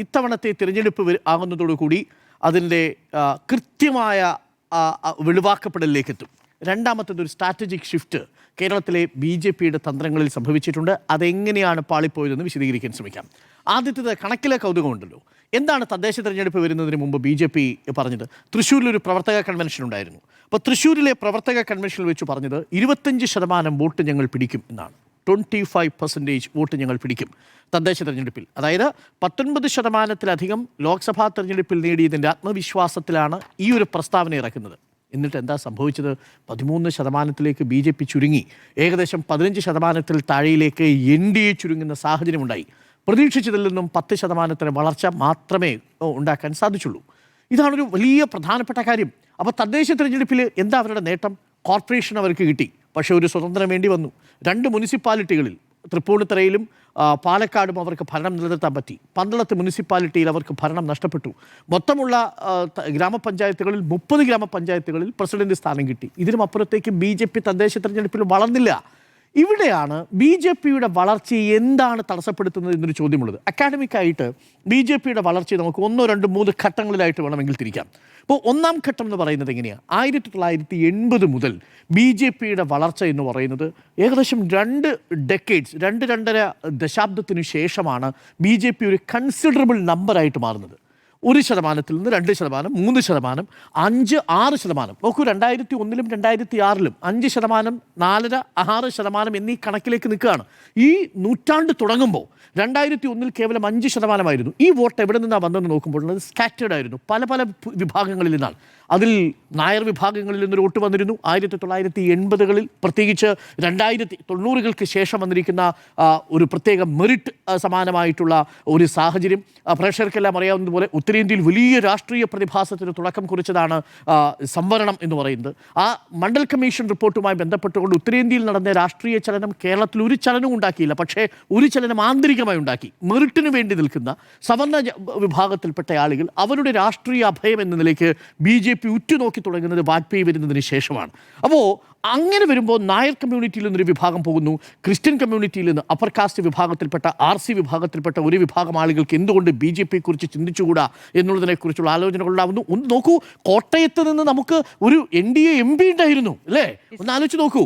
ഇത്തവണത്തെ തിരഞ്ഞെടുപ്പ് ആകുന്നതോടുകൂടി അതിൻ്റെ കൃത്യമായ വെളിവാക്കപ്പെടലിലേക്ക് എത്തും. രണ്ടാമത്തേത്, ഒരു സ്ട്രാറ്റജിക് ഷിഫ്റ്റ് കേരളത്തിലെ BJPയുടെ തന്ത്രങ്ങളിൽ സംഭവിച്ചിട്ടുണ്ട്. അതെങ്ങനെയാണ് പാളിപ്പോയതെന്ന് വിശദീകരിക്കാൻ ശ്രമിക്കാം. ആദ്യത്തേത്, കണക്കിലെ കൗതുകമുണ്ടല്ലോ. എന്താണ് തദ്ദേശ തെരഞ്ഞെടുപ്പ് വരുന്നതിന് മുമ്പ് BJP പറഞ്ഞത്? തൃശ്ശൂരിലൊരു പ്രവർത്തക കൺവെൻഷൻ ഉണ്ടായിരുന്നു. അപ്പോൾ തൃശ്ശൂരിലെ പ്രവർത്തക കൺവെൻഷനിൽ വെച്ച് പറഞ്ഞത് 25% വോട്ട് ഞങ്ങൾ പിടിക്കും എന്നാണ്. 25% വോട്ട് ഞങ്ങൾ പിടിക്കും തദ്ദേശ തെരഞ്ഞെടുപ്പിൽ. അതായത് 19%-ലധികം ലോക്സഭാ തെരഞ്ഞെടുപ്പിൽ നേടിയതിൻ്റെ ആത്മവിശ്വാസത്തിലാണ് ഈ ഒരു പ്രസ്താവന ഇറക്കുന്നത്. എന്നിട്ട് എന്താ സംഭവിച്ചത്? 13%-ലേക്ക് BJP ചുരുങ്ങി. ഏകദേശം 15%-ൽ താഴെയിലേക്ക് NDA ചുരുങ്ങുന്ന സാഹചര്യമുണ്ടായി. പ്രതീക്ഷിച്ചതിൽ നിന്നും 10% വളർച്ച മാത്രമേ ഉണ്ടാക്കാൻ സാധിച്ചുള്ളൂ. ഇതാണൊരു വലിയ പ്രധാനപ്പെട്ട കാര്യം. അപ്പോൾ തദ്ദേശ തിരഞ്ഞെടുപ്പിൽ എന്താ അവരുടെ നേട്ടം? കോർപ്പറേഷൻ അവർക്ക് കിട്ടി, പക്ഷേ ഒരു സ്വതന്ത്രം വേണ്ടി വന്നു. 2 മുനിസിപ്പാലിറ്റികളിൽ, തൃപ്പൂണിത്തറയിലും പാലക്കാടും അവർക്ക് ഭരണം നിലനിർത്താൻ പറ്റി. പന്തളത്ത് മുനിസിപ്പാലിറ്റിയിൽ അവർക്ക് ഭരണം നഷ്ടപ്പെട്ടു. മൊത്തമുള്ള ഗ്രാമപഞ്ചായത്തുകളിൽ 30 ഗ്രാമപഞ്ചായത്തുകളിൽ പ്രസിഡന്റ് സ്ഥാനം കിട്ടി. ഇതിനും അപ്പുറത്തേക്ക് BJP തദ്ദേശ തിരഞ്ഞെടുപ്പിൽ വളർന്നില്ല. ഇവിടെയാണ് BJPയുടെ വളർച്ചയെ എന്താണ് തടസ്സപ്പെടുത്തുന്നത് എന്നൊരു ചോദ്യമുള്ളത്. അക്കാഡമിക്കായിട്ട് BJPയുടെ വളർച്ചയെ നമുക്ക് 1, 2, 3 ഘട്ടങ്ങളിലായിട്ട് വേണമെങ്കിൽ തിരിക്കാം. ഇപ്പോൾ ഒന്നാം ഘട്ടം എന്ന് പറയുന്നത് എങ്ങനെയാണ്? 1980 മുതൽ BJPയുടെ വളർച്ച എന്ന് പറയുന്നത് ഏകദേശം 2 ഡെക്കേഡ്സ്, 2-2.5 ദശാബ്ദത്തിനു ശേഷമാണ് BJP ഒരു കൺസിഡറബിൾ നമ്പറായിട്ട് മാറുന്നത്. 1%-ൽ നിന്ന് 2%, 3%, 5, 6%. നോക്കൂ, 2001-ലും 2006-ലും 5%, 4, 6% എന്നീ കണക്കിലേക്ക് നിൽക്കുകയാണ്. ഈ നൂറ്റാണ്ട് തുടങ്ങുമ്പോൾ 2001-ൽ കേവലം 5%. ഈ വോട്ട് എവിടെ നിന്നാണ് വന്നതെന്ന് നോക്കുമ്പോൾ അത് സ്കാറ്റേഡ് ആയിരുന്നു, പല വിഭാഗങ്ങളിൽ നിന്നാണ്. അതിൽ നായർ വിഭാഗങ്ങളിൽ നിന്നൊരു വോട്ട് വന്നിരുന്നു. 1980-കളിൽ, പ്രത്യേകിച്ച് 2090-കൾക്ക് ശേഷം വന്നിരിക്കുന്ന ഒരു പ്രത്യേക മെറിറ്റ് സമാനമായിട്ടുള്ള ഒരു സാഹചര്യം. പ്രേക്ഷകർക്കെല്ലാം അറിയാവുന്നതുപോലെ ഉത്തരേന്ത്യയിൽ വലിയ രാഷ്ട്രീയ പ്രതിഭാസത്തിന് തുടക്കം കുറിച്ചതാണ് സംവരണം എന്ന് പറയുന്നത്. ആ മണ്ഡൽ കമ്മീഷൻ റിപ്പോർട്ടുമായി ബന്ധപ്പെട്ടുകൊണ്ട് ഉത്തരേന്ത്യയിൽ നടന്ന രാഷ്ട്രീയ ചലനം കേരളത്തിൽ ഒരു ചലനവും ഉണ്ടാക്കിയില്ല. പക്ഷേ ഒരു ചലനം ആന്തരികമായി ഉണ്ടാക്കി. മെറിറ്റിന് വേണ്ടി നിൽക്കുന്ന സവർണ വിഭാഗത്തിൽപ്പെട്ട ആളുകൾ അവരുടെ രാഷ്ട്രീയ അഭയം എന്ന നിലയ്ക്ക് BJP ഉറ്റുനോക്കി തുടങ്ങുന്നത് വാജ്പേയി വരുന്നതിന് ശേഷമാണ്. അപ്പോൾ അങ്ങനെ വരുമ്പോൾ നായർ കമ്മ്യൂണിറ്റിയിൽ നിന്നൊരു വിഭാഗം പോകുന്നു, ക്രിസ്ത്യൻ കമ്മ്യൂണിറ്റിയിൽ നിന്ന് അപ്പർ കാസ്റ്റ് വിഭാഗത്തിൽപ്പെട്ട RC വിഭാഗത്തിൽപ്പെട്ട ഒരു വിഭാഗം ആളുകൾക്ക് എന്തുകൊണ്ട് BJPയെക്കുറിച്ച് ചിന്തിച്ചുകൂടാ എന്നുള്ളതിനെക്കുറിച്ചുള്ള ആലോചനകൾ ഉണ്ടാകുന്നു. ഒന്ന് നോക്കൂ, കോട്ടയത്ത് നിന്ന് നമുക്ക് ഒരു NDA MP ഉണ്ടായിരുന്നു അല്ലേ? ഒന്ന് ആലോചിച്ച് നോക്കൂ.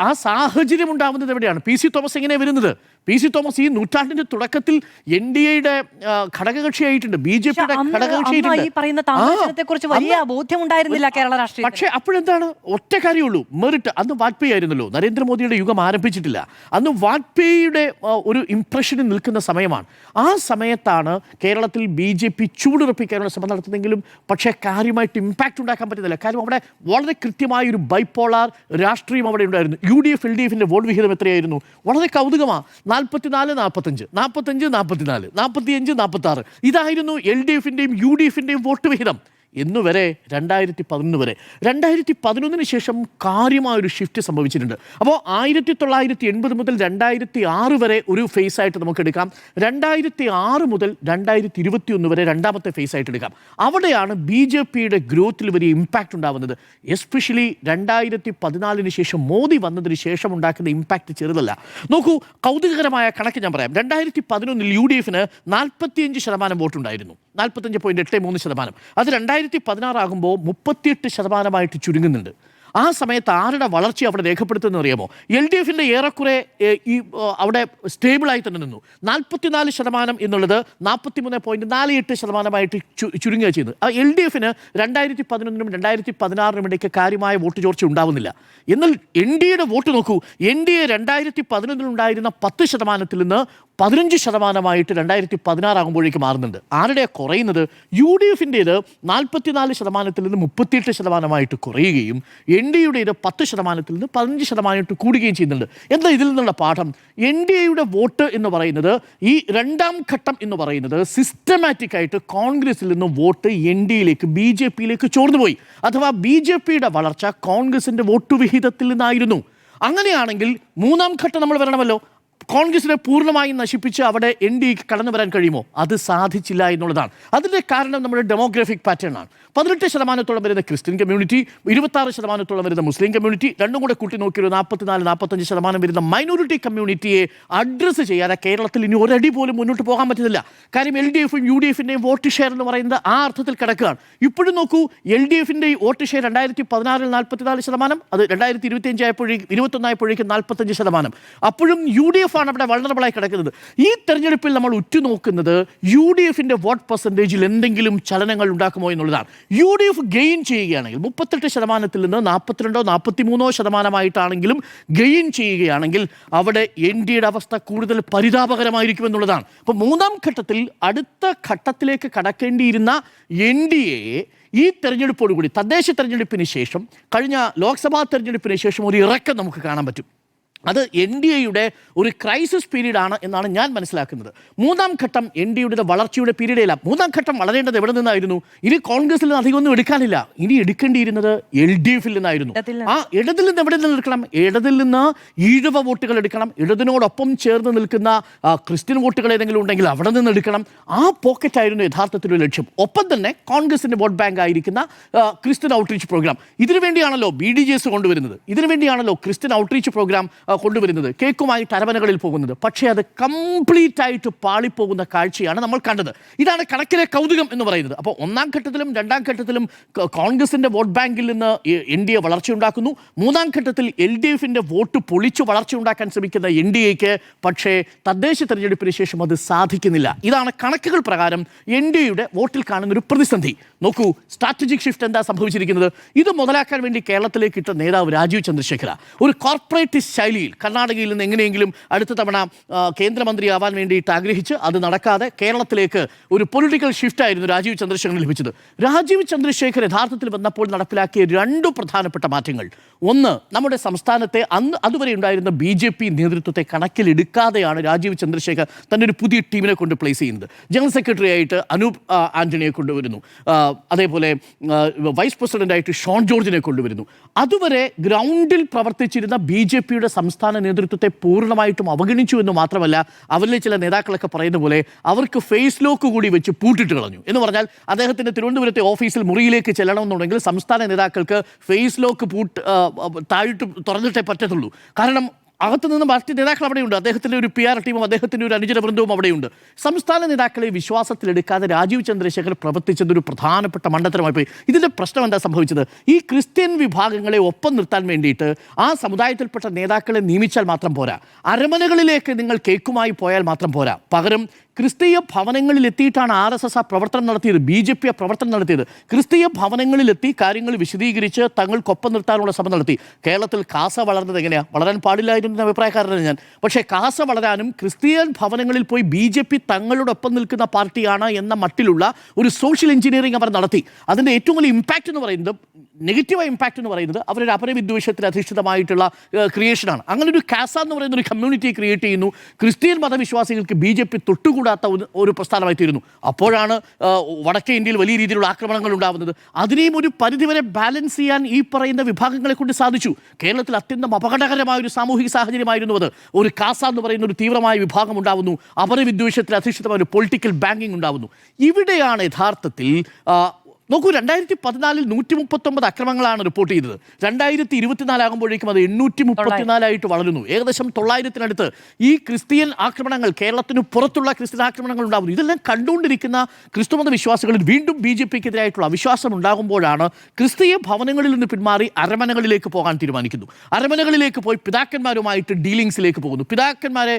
ആ സാഹചര്യം ഉണ്ടാകുന്നത് എവിടെയാണ്? PC തോമസ് എങ്ങനെയാണ് വരുന്നത്? PC തോമസ് ഈ നൂറ്റാണ്ടിന്റെ തുടക്കത്തിൽ NDAയുടെ ഘടകകക്ഷിയായിട്ടുണ്ട്, BJPയുടെ ഘടകകക്ഷിയായിട്ടുണ്ട്. പക്ഷെ അപ്പോഴെന്താണ്? ഒറ്റ കാര്യമുള്ളൂ, മെറിറ്റ് അന്ന് വാജ്പേയി ആയിരുന്നല്ലോ, നരേന്ദ്രമോദിയുടെ യുഗം ആരംഭിച്ചിട്ടില്ല. അന്ന് വാജ്പേയിയുടെ ഒരു ഇംപ്രഷനിൽ നിൽക്കുന്ന സമയമാണ്. ആ സമയത്താണ് കേരളത്തിൽ BJP ചൂടുറപ്പിക്കാനുള്ള ശ്രമം നടത്തുന്നതെങ്കിലും പക്ഷേ കാര്യമായിട്ട് ഇമ്പാക്റ്റ് ഉണ്ടാക്കാൻ പറ്റുന്നില്ല. കാര്യം അവിടെ വളരെ കൃത്യമായ ഒരു ബൈപോളാർ രാഷ്ട്രീയം അവിടെ ഉണ്ടായിരുന്നു. UDF LDFിൻ്റെ വോട്ട് വിഹിതം എത്രയായിരുന്നു? വളരെ കൗതുകമാണ്. 44, 45, 45, 44, 45, 46 ഇതായിരുന്നു LDFിൻ്റെയും UDFിൻ്റെയും വോട്ട് വിഹിതം എന്നുവരെ 2011 വരെ. 2011 ശേഷം കാര്യമായൊരു ഷിഫ്റ്റ് സംഭവിച്ചിട്ടുണ്ട്. അപ്പോൾ 1980 മുതൽ 2006 വരെ ഒരു ഫേസ് ആയിട്ട് നമുക്ക് എടുക്കാം. 2006 മുതൽ 2021 വരെ രണ്ടാമത്തെ ഫേസ് ആയിട്ട് എടുക്കാം. അവിടെയാണ് BJPയുടെ ഗ്രോത്തിൽ വലിയ ഇമ്പാക്റ്റ് ഉണ്ടാവുന്നത്. എസ്പെഷ്യലി 2014 ശേഷം മോദി വന്നതിന് ശേഷം ഉണ്ടാക്കുന്ന ഇമ്പാക്റ്റ് ചെറുതല്ല. നോക്കൂ, കൗതുകകരമായ കണക്ക് ഞാൻ പറയാം. 2011 UDFിന് 45% വോട്ടുണ്ടായിരുന്നു, 45.83%. അത് 2016 ആകുമ്പോൾ 38% ചുരുങ്ങുന്നുണ്ട്. ആ സമയത്ത് ആരുടെ വളർച്ച അവിടെ രേഖപ്പെടുത്തുന്നത് അറിയാമോ? LDFിൻ്റെ ഏറെക്കുറെ അവിടെ സ്റ്റേബിളായി തന്നെ നിന്നു. 44% എന്നുള്ളത് 43.48% ചുരുങ്ങുക ചെയ്യുന്നത്. ആ LDFിന് 2011 2016 ഇടയ്ക്ക് കാര്യമായ വോട്ട് ചോർച്ച ഉണ്ടാവുന്നില്ല. എന്നാൽ NDAയുടെ വോട്ട് നോക്കൂ. NDA 2011 ഉണ്ടായിരുന്ന 10% നിന്ന് 15% 2016 ആകുമ്പോഴേക്ക് മാറുന്നുണ്ട്. ആരുടെ കുറയുന്നത്? UDFിൻ്റേത് 44% നിന്ന് 38% കുറയുകയും NDAയുടേത് 10% നിന്ന് 15% കൂടുകയും ചെയ്യുന്നുണ്ട്. എന്താ ഇതിൽ നിന്നുള്ള പാഠം? NDAയുടെ വോട്ട് എന്ന് പറയുന്നത്, ഈ രണ്ടാം ഘട്ടം എന്ന് പറയുന്നത് സിസ്റ്റമാറ്റിക് ആയിട്ട് കോൺഗ്രസിൽ നിന്ന് വോട്ട് NDAയിലേക്ക് BJPയിലേക്ക് ചോർന്നുപോയി. അഥവാ BJPയുടെ വളർച്ച കോൺഗ്രസിൻ്റെ വോട്ട് വിഹിതത്തിൽ നിന്നായിരുന്നു. അങ്ങനെയാണെങ്കിൽ മൂന്നാം ഘട്ടം നമ്മൾ വരണമല്ലോ. കോൺഗ്രസിനെ പൂർണ്ണമായും നശിപ്പിച്ച് അവിടെ NDAക്ക് കടന്നു വരാൻ കഴിയുമോ? അത് സാധിച്ചില്ല എന്നുള്ളതാണ്. അതിൻ്റെ കാരണം നമ്മുടെ ഡെമോഗ്രാഫിക് പാറ്റേൺ ആണ്. 18% വരുന്ന ക്രിസ്ത്യൻ കമ്മ്യൂണിറ്റി, 26% വരുന്ന മുസ്ലിം കമ്മ്യൂണിറ്റി, രണ്ടും കൂടെ കൂട്ടി നോക്കിയൊരു 44-45% വരുന്ന മൈനോറിറ്റി കമ്മ്യൂണിറ്റിയെ അഡ്രസ്സ് ചെയ്യാതെ കേരളത്തിൽ ഇനി ഒരടി പോലും മുന്നോട്ട് പോകാൻ പറ്റുന്നില്ല. കാര്യം LDFും UDFിൻ്റെയും വോട്ട് ഷെയർ എന്ന് പറയുന്നത് ആ അർത്ഥത്തിൽ കിടക്കുകയാണ്. ഇപ്പോഴും നോക്കൂ, LDFിൻ്റെ വോട്ട് ഷെയർ 2016 44%, അത് 2025 ആയപ്പോഴേക്കും 21 ആയപ്പോഴേക്കും 45%. അപ്പോഴും UDF ആണ് അവിടെ വൾണറബിളായി കിടക്കുന്നത്. ഈ തെരഞ്ഞെടുപ്പിൽ നമ്മൾ ഉറ്റുനോക്കുന്നത് UDFിൻ്റെ വോട്ട് പെർസെൻറ്റേജിൽ എന്തെങ്കിലും ചലനങ്ങൾ ഉണ്ടാക്കുമോ എന്നുള്ളതാണ്. UDF ഗെയിൻ ചെയ്യുകയാണെങ്കിൽ 38% നിന്ന് 42-43% ഗെയിൻ ചെയ്യുകയാണെങ്കിൽ അവിടെ NDAയുടെ അവസ്ഥ കൂടുതൽ പരിതാപകരമായിരിക്കും എന്നുള്ളതാണ്. അപ്പോൾ മൂന്നാം ഘട്ടത്തിൽ അടുത്ത ഘട്ടത്തിലേക്ക് കടക്കേണ്ടിയിരുന്ന NDAയെ ഈ തെരഞ്ഞെടുപ്പോടുകൂടി, തദ്ദേശ തെരഞ്ഞെടുപ്പിന് ശേഷം, കഴിഞ്ഞ ലോക്സഭാ തെരഞ്ഞെടുപ്പിന് ശേഷം ഒരു ഇറക്കം നമുക്ക് കാണാൻ പറ്റും. അത് NDAയുടെ ഒരു ക്രൈസിസ് പീരീഡാണ് എന്നാണ് ഞാൻ മനസ്സിലാക്കുന്നത്. മൂന്നാം ഘട്ടം NDAയുടെ വളർച്ചയുടെ പീരീഡല്ല. മൂന്നാം ഘട്ടം വളരേണ്ടത് എവിടെ നിന്നായിരുന്നു? ഇനി കോൺഗ്രസിൽ നിന്ന് അധികമൊന്നും എടുക്കാനില്ല. ഇനി എടുക്കേണ്ടിയിരുന്നത് LDFിൽ നിന്നായിരുന്നു. ആ ഇടതിൽ നിന്ന് എവിടെ നിന്ന് എടുക്കണം? ഇടതിൽ നിന്ന് ഈഴവ വോട്ടുകൾ എടുക്കണം. ഇടതിനോടൊപ്പം ചേർന്ന് നിൽക്കുന്ന ക്രിസ്ത്യൻ വോട്ടുകൾ ഏതെങ്കിലും ഉണ്ടെങ്കിൽ അവിടെ നിന്ന് എടുക്കണം. ആ പോക്കറ്റായിരുന്നു യഥാർത്ഥത്തിലൊരു ലക്ഷ്യം. ഒപ്പം തന്നെ കോൺഗ്രസിൻ്റെ വോട്ട് ബാങ്ക് ആയിരിക്കുന്ന ക്രിസ്ത്യൻ ഔട്ട്റീച്ച് പ്രോഗ്രാം. ഇതിനു വേണ്ടിയാണല്ലോ BDJs കൊണ്ടുവരുന്നത്. ഇതിനു വേണ്ടിയാണല്ലോ ക്രിസ്ത്യൻ ഔട്ട്റീച്ച് പ്രോഗ്രാം കൊണ്ടുവരുന്നത്, കേക്കുമായിട്ട് അരമനകളിൽ പോകുന്നത്. പക്ഷേ അത് കംപ്ലീറ്റ് ആയിട്ട് പാളിപ്പോകുന്ന കാഴ്ചയാണ് നമ്മൾ കണ്ടത്. ഇതാണ് കണക്കിലെ കൗതുകം എന്ന് പറയുന്നത്. അപ്പോൾ ഒന്നാം ഘട്ടത്തിലും രണ്ടാം ഘട്ടത്തിലും കോൺഗ്രസിൻ്റെ വോട്ട് ബാങ്കിൽ നിന്ന് NDA വളർച്ചയുണ്ടാക്കുന്നു. മൂന്നാം ഘട്ടത്തിൽ LDFിൻ്റെ വോട്ട് പൊളിച്ചു വളർച്ചയുണ്ടാക്കാൻ ശ്രമിക്കുന്ന NDAക്ക് പക്ഷേ തദ്ദേശ തെരഞ്ഞെടുപ്പിന് ശേഷം അത് സാധിക്കുന്നില്ല. ഇതാണ് കണക്കുകൾ പ്രകാരം NDAയുടെ വോട്ടിൽ കാണുന്ന ഒരു പ്രതിസന്ധി. നോക്കൂ, സ്ട്രാറ്റജിക് ഷിഫ്റ്റ് എന്താ സംഭവിച്ചിരിക്കുന്നത്? ഇത് മുതലാക്കാൻ വേണ്ടി കേരളത്തിലേക്ക് ഇട്ട നേതാവ് രാജീവ് ചന്ദ്രശേഖര ഒരു കോർപ്പറേറ്റ് ശൈലിയിൽ കർണാടകയിൽ നിന്ന് എങ്ങനെയെങ്കിലും അടുത്ത തവണ കേന്ദ്രമന്ത്രിയാവാൻ വേണ്ടിയിട്ട് ആഗ്രഹിച്ച് അത് നടക്കാതെ കേരളത്തിലേക്ക് ഒരു പൊളിറ്റിക്കൽ ഷിഫ്റ്റ് ആയിരുന്നു രാജീവ് ചന്ദ്രശേഖരന് ലഭിച്ചത്. രാജീവ് ചന്ദ്രശേഖർ യഥാർത്ഥത്തിൽ വന്നപ്പോൾ നടപ്പിലാക്കിയ രണ്ട് പ്രധാനപ്പെട്ട മാറ്റങ്ങൾ. ഒന്ന്, നമ്മുടെ സംസ്ഥാനത്തെ അതുവരെ ഉണ്ടായിരുന്ന BJP നേതൃത്വത്തെ കണക്കിലെടുക്കാതെയാണ് രാജീവ് ചന്ദ്രശേഖർ തൻ്റെ ഒരു പുതിയ ടീമിനെ കൊണ്ട് പ്ലേസ് ചെയ്യുന്നത്. ജനറൽ സെക്രട്ടറി ആയിട്ട് അനൂപ് ആൻ്റണിയെ കൊണ്ടുവരുന്നു. അതേപോലെ വൈസ് പ്രസിഡൻ്റായിട്ട് ഷോൺ ജോർജിനെ കൊണ്ടുവരുന്നു. അതുവരെ ഗ്രൗണ്ടിൽ പ്രവർത്തിച്ചിരുന്ന BJPയുടെ സംസ്ഥാന നേതൃത്വത്തെ പൂർണ്ണമായിട്ടും അവഗണിച്ചു എന്ന് മാത്രമല്ല, അവരിലെ ചില നേതാക്കളൊക്കെ പറയുന്ന പോലെ അവർക്ക് ഫേസ് ലോക്ക് കൂടി വെച്ച് പൂട്ടിട്ട് കളഞ്ഞു. എന്ന് പറഞ്ഞാൽ അദ്ദേഹത്തിൻ്റെ തിരുവനന്തപുരത്തെ ഓഫീസിൽ മുറിയിലേക്ക് ചെല്ലണമെന്നുണ്ടെങ്കിൽ സംസ്ഥാന നേതാക്കൾക്ക് ഫേസ് ലോക്ക് താഴിട്ട് തുറന്നിട്ടേ പറ്റത്തുള്ളൂ. കാരണം അകത്തു നിന്ന് പാർട്ടി നേതാക്കൾ അവിടെയുണ്ട്, അദ്ദേഹത്തിൻ്റെ ഒരു PR ടീമും അദ്ദേഹത്തിൻ്റെ ഒരു അനുചര വൃന്ദവും അവിടെയുണ്ട്. സംസ്ഥാന നേതാക്കളെ വിശ്വാസത്തിലെടുക്കാതെ രാജീവ് ചന്ദ്രശേഖർ പ്രവർത്തിച്ചത് ഒരു പ്രധാനപ്പെട്ട മണ്ടത്തരമായി പോയി. ഇതിൻ്റെ പ്രശ്നം എന്താ സംഭവിച്ചത്? ഈ ക്രിസ്ത്യൻ വിഭാഗങ്ങളെ ഒപ്പം നിർത്താൻ വേണ്ടിയിട്ട് ആ സമുദായത്തിൽപ്പെട്ട നേതാക്കളെ നിയമിച്ചാൽ മാത്രം പോരാ, അരമനകളിലേക്ക് നിങ്ങൾ കേക്കുമായി പോയാൽ മാത്രം പോരാ, പകരം ക്രിസ്തീയ ഭവനങ്ങളിൽ എത്തിയിട്ടാണ് RSS ആ പ്രവർത്തനം നടത്തിയത്, BJP ആ പ്രവർത്തനം നടത്തിയത്. ക്രിസ്തീയ ഭവനങ്ങളിലെത്തി കാര്യങ്ങൾ വിശദീകരിച്ച് തങ്ങൾക്കൊപ്പം നിർത്താനുള്ള ശ്രമം നടത്തി. കേരളത്തിൽ കാസ വളർന്നത് എങ്ങനെയാണ്? വളരാൻ പാടില്ലായിരുന്നു അഭിപ്രായക്കാരനാണ് ഞാൻ. പക്ഷേ കാസ വളരാനും ക്രിസ്ത്യൻ ഭവനങ്ങളിൽ പോയി BJP തങ്ങളോടൊപ്പം നിൽക്കുന്ന പാർട്ടിയാണ് എന്ന മട്ടിലുള്ള ഒരു സോഷ്യൽ എഞ്ചിനീയറിംഗ് അവർ നടത്തി. അതിൻ്റെ ഏറ്റവും വലിയ ഇമ്പാക്റ്റ് എന്ന് പറയുന്നത്, നെഗറ്റീവായ ഇമ്പാക്റ്റ് എന്ന് പറയുന്നത് അവരൊരു അപരവിദ്വേഷത്തിൽ അധിഷ്ഠിതമായിട്ടുള്ള ക്രിയേഷനാണ്. അങ്ങനെ ഒരു കാസ എന്ന് പറയുന്ന ഒരു കമ്മ്യൂണിറ്റിയെ ക്രിയേറ്റ് ചെയ്യുന്നു. ക്രിസ്ത്യൻ മതവിശ്വാസികൾക്ക് BJP തൊട്ടുകൂടാത്ത ഒരു പ്രസ്ഥാനമായി തീരുന്നു. അപ്പോഴാണ് വടക്കേ ഇന്ത്യയിൽ വലിയ രീതിയിലുള്ള ആക്രമണങ്ങൾ ഉണ്ടാകുന്നത്. അതിനെയും ഒരു പരിധിവരെ ബാലൻസ് ചെയ്യാൻ ഈ പറയുന്ന വിഭാഗങ്ങളെ കൊണ്ട് സാധിച്ചു. കേരളത്തിൽ അത്യന്തം അപകടകരമായ ഒരു സാമൂഹിക സാഹചര്യമായിരുന്നു അത്. ഒരു കാസ എന്ന് പറയുന്ന ഒരു തീവ്രമായ വിഭാഗം ഉണ്ടാവുന്നു, അപരവിദ്വേഷത്തിൽ അധിഷ്ഠിതമായ ഒരു പൊളിറ്റിക്കൽ ബാങ്കിങ് ഉണ്ടാവുന്നു. ഇവിടെയാണ് യഥാർത്ഥത്തിൽ നോക്കൂ, 2014 139 അക്രമങ്ങളാണ് റിപ്പോർട്ട് ചെയ്തത്. 2024 ആകുമ്പോഴേക്കും അത് 834 വളരുന്നു. ഏകദേശം 900-നടുത്ത് ഈ ക്രിസ്ത്യൻ ആക്രമണങ്ങൾ, കേരളത്തിന് പുറത്തുള്ള ക്രിസ്ത്യൻ ആക്രമണങ്ങൾ ഉണ്ടാകുന്നു. ഇതെല്ലാം കണ്ടുകൊണ്ടിരിക്കുന്ന ക്രിസ്തുമത വിശ്വാസികളിൽ വീണ്ടും BJPക്കെതിരായിട്ടുള്ള അവിശ്വാസം ഉണ്ടാകുമ്പോഴാണ് ക്രിസ്തീയ ഭവനങ്ങളിൽ നിന്ന് പിന്മാറി അരമനകളിലേക്ക് പോകാൻ തീരുമാനിക്കുന്നു. അരമനകളിലേക്ക് പോയി പിതാക്കന്മാരുമായിട്ട് ഡീലിങ്സിലേക്ക് പോകുന്നു. പിതാക്കന്മാരെ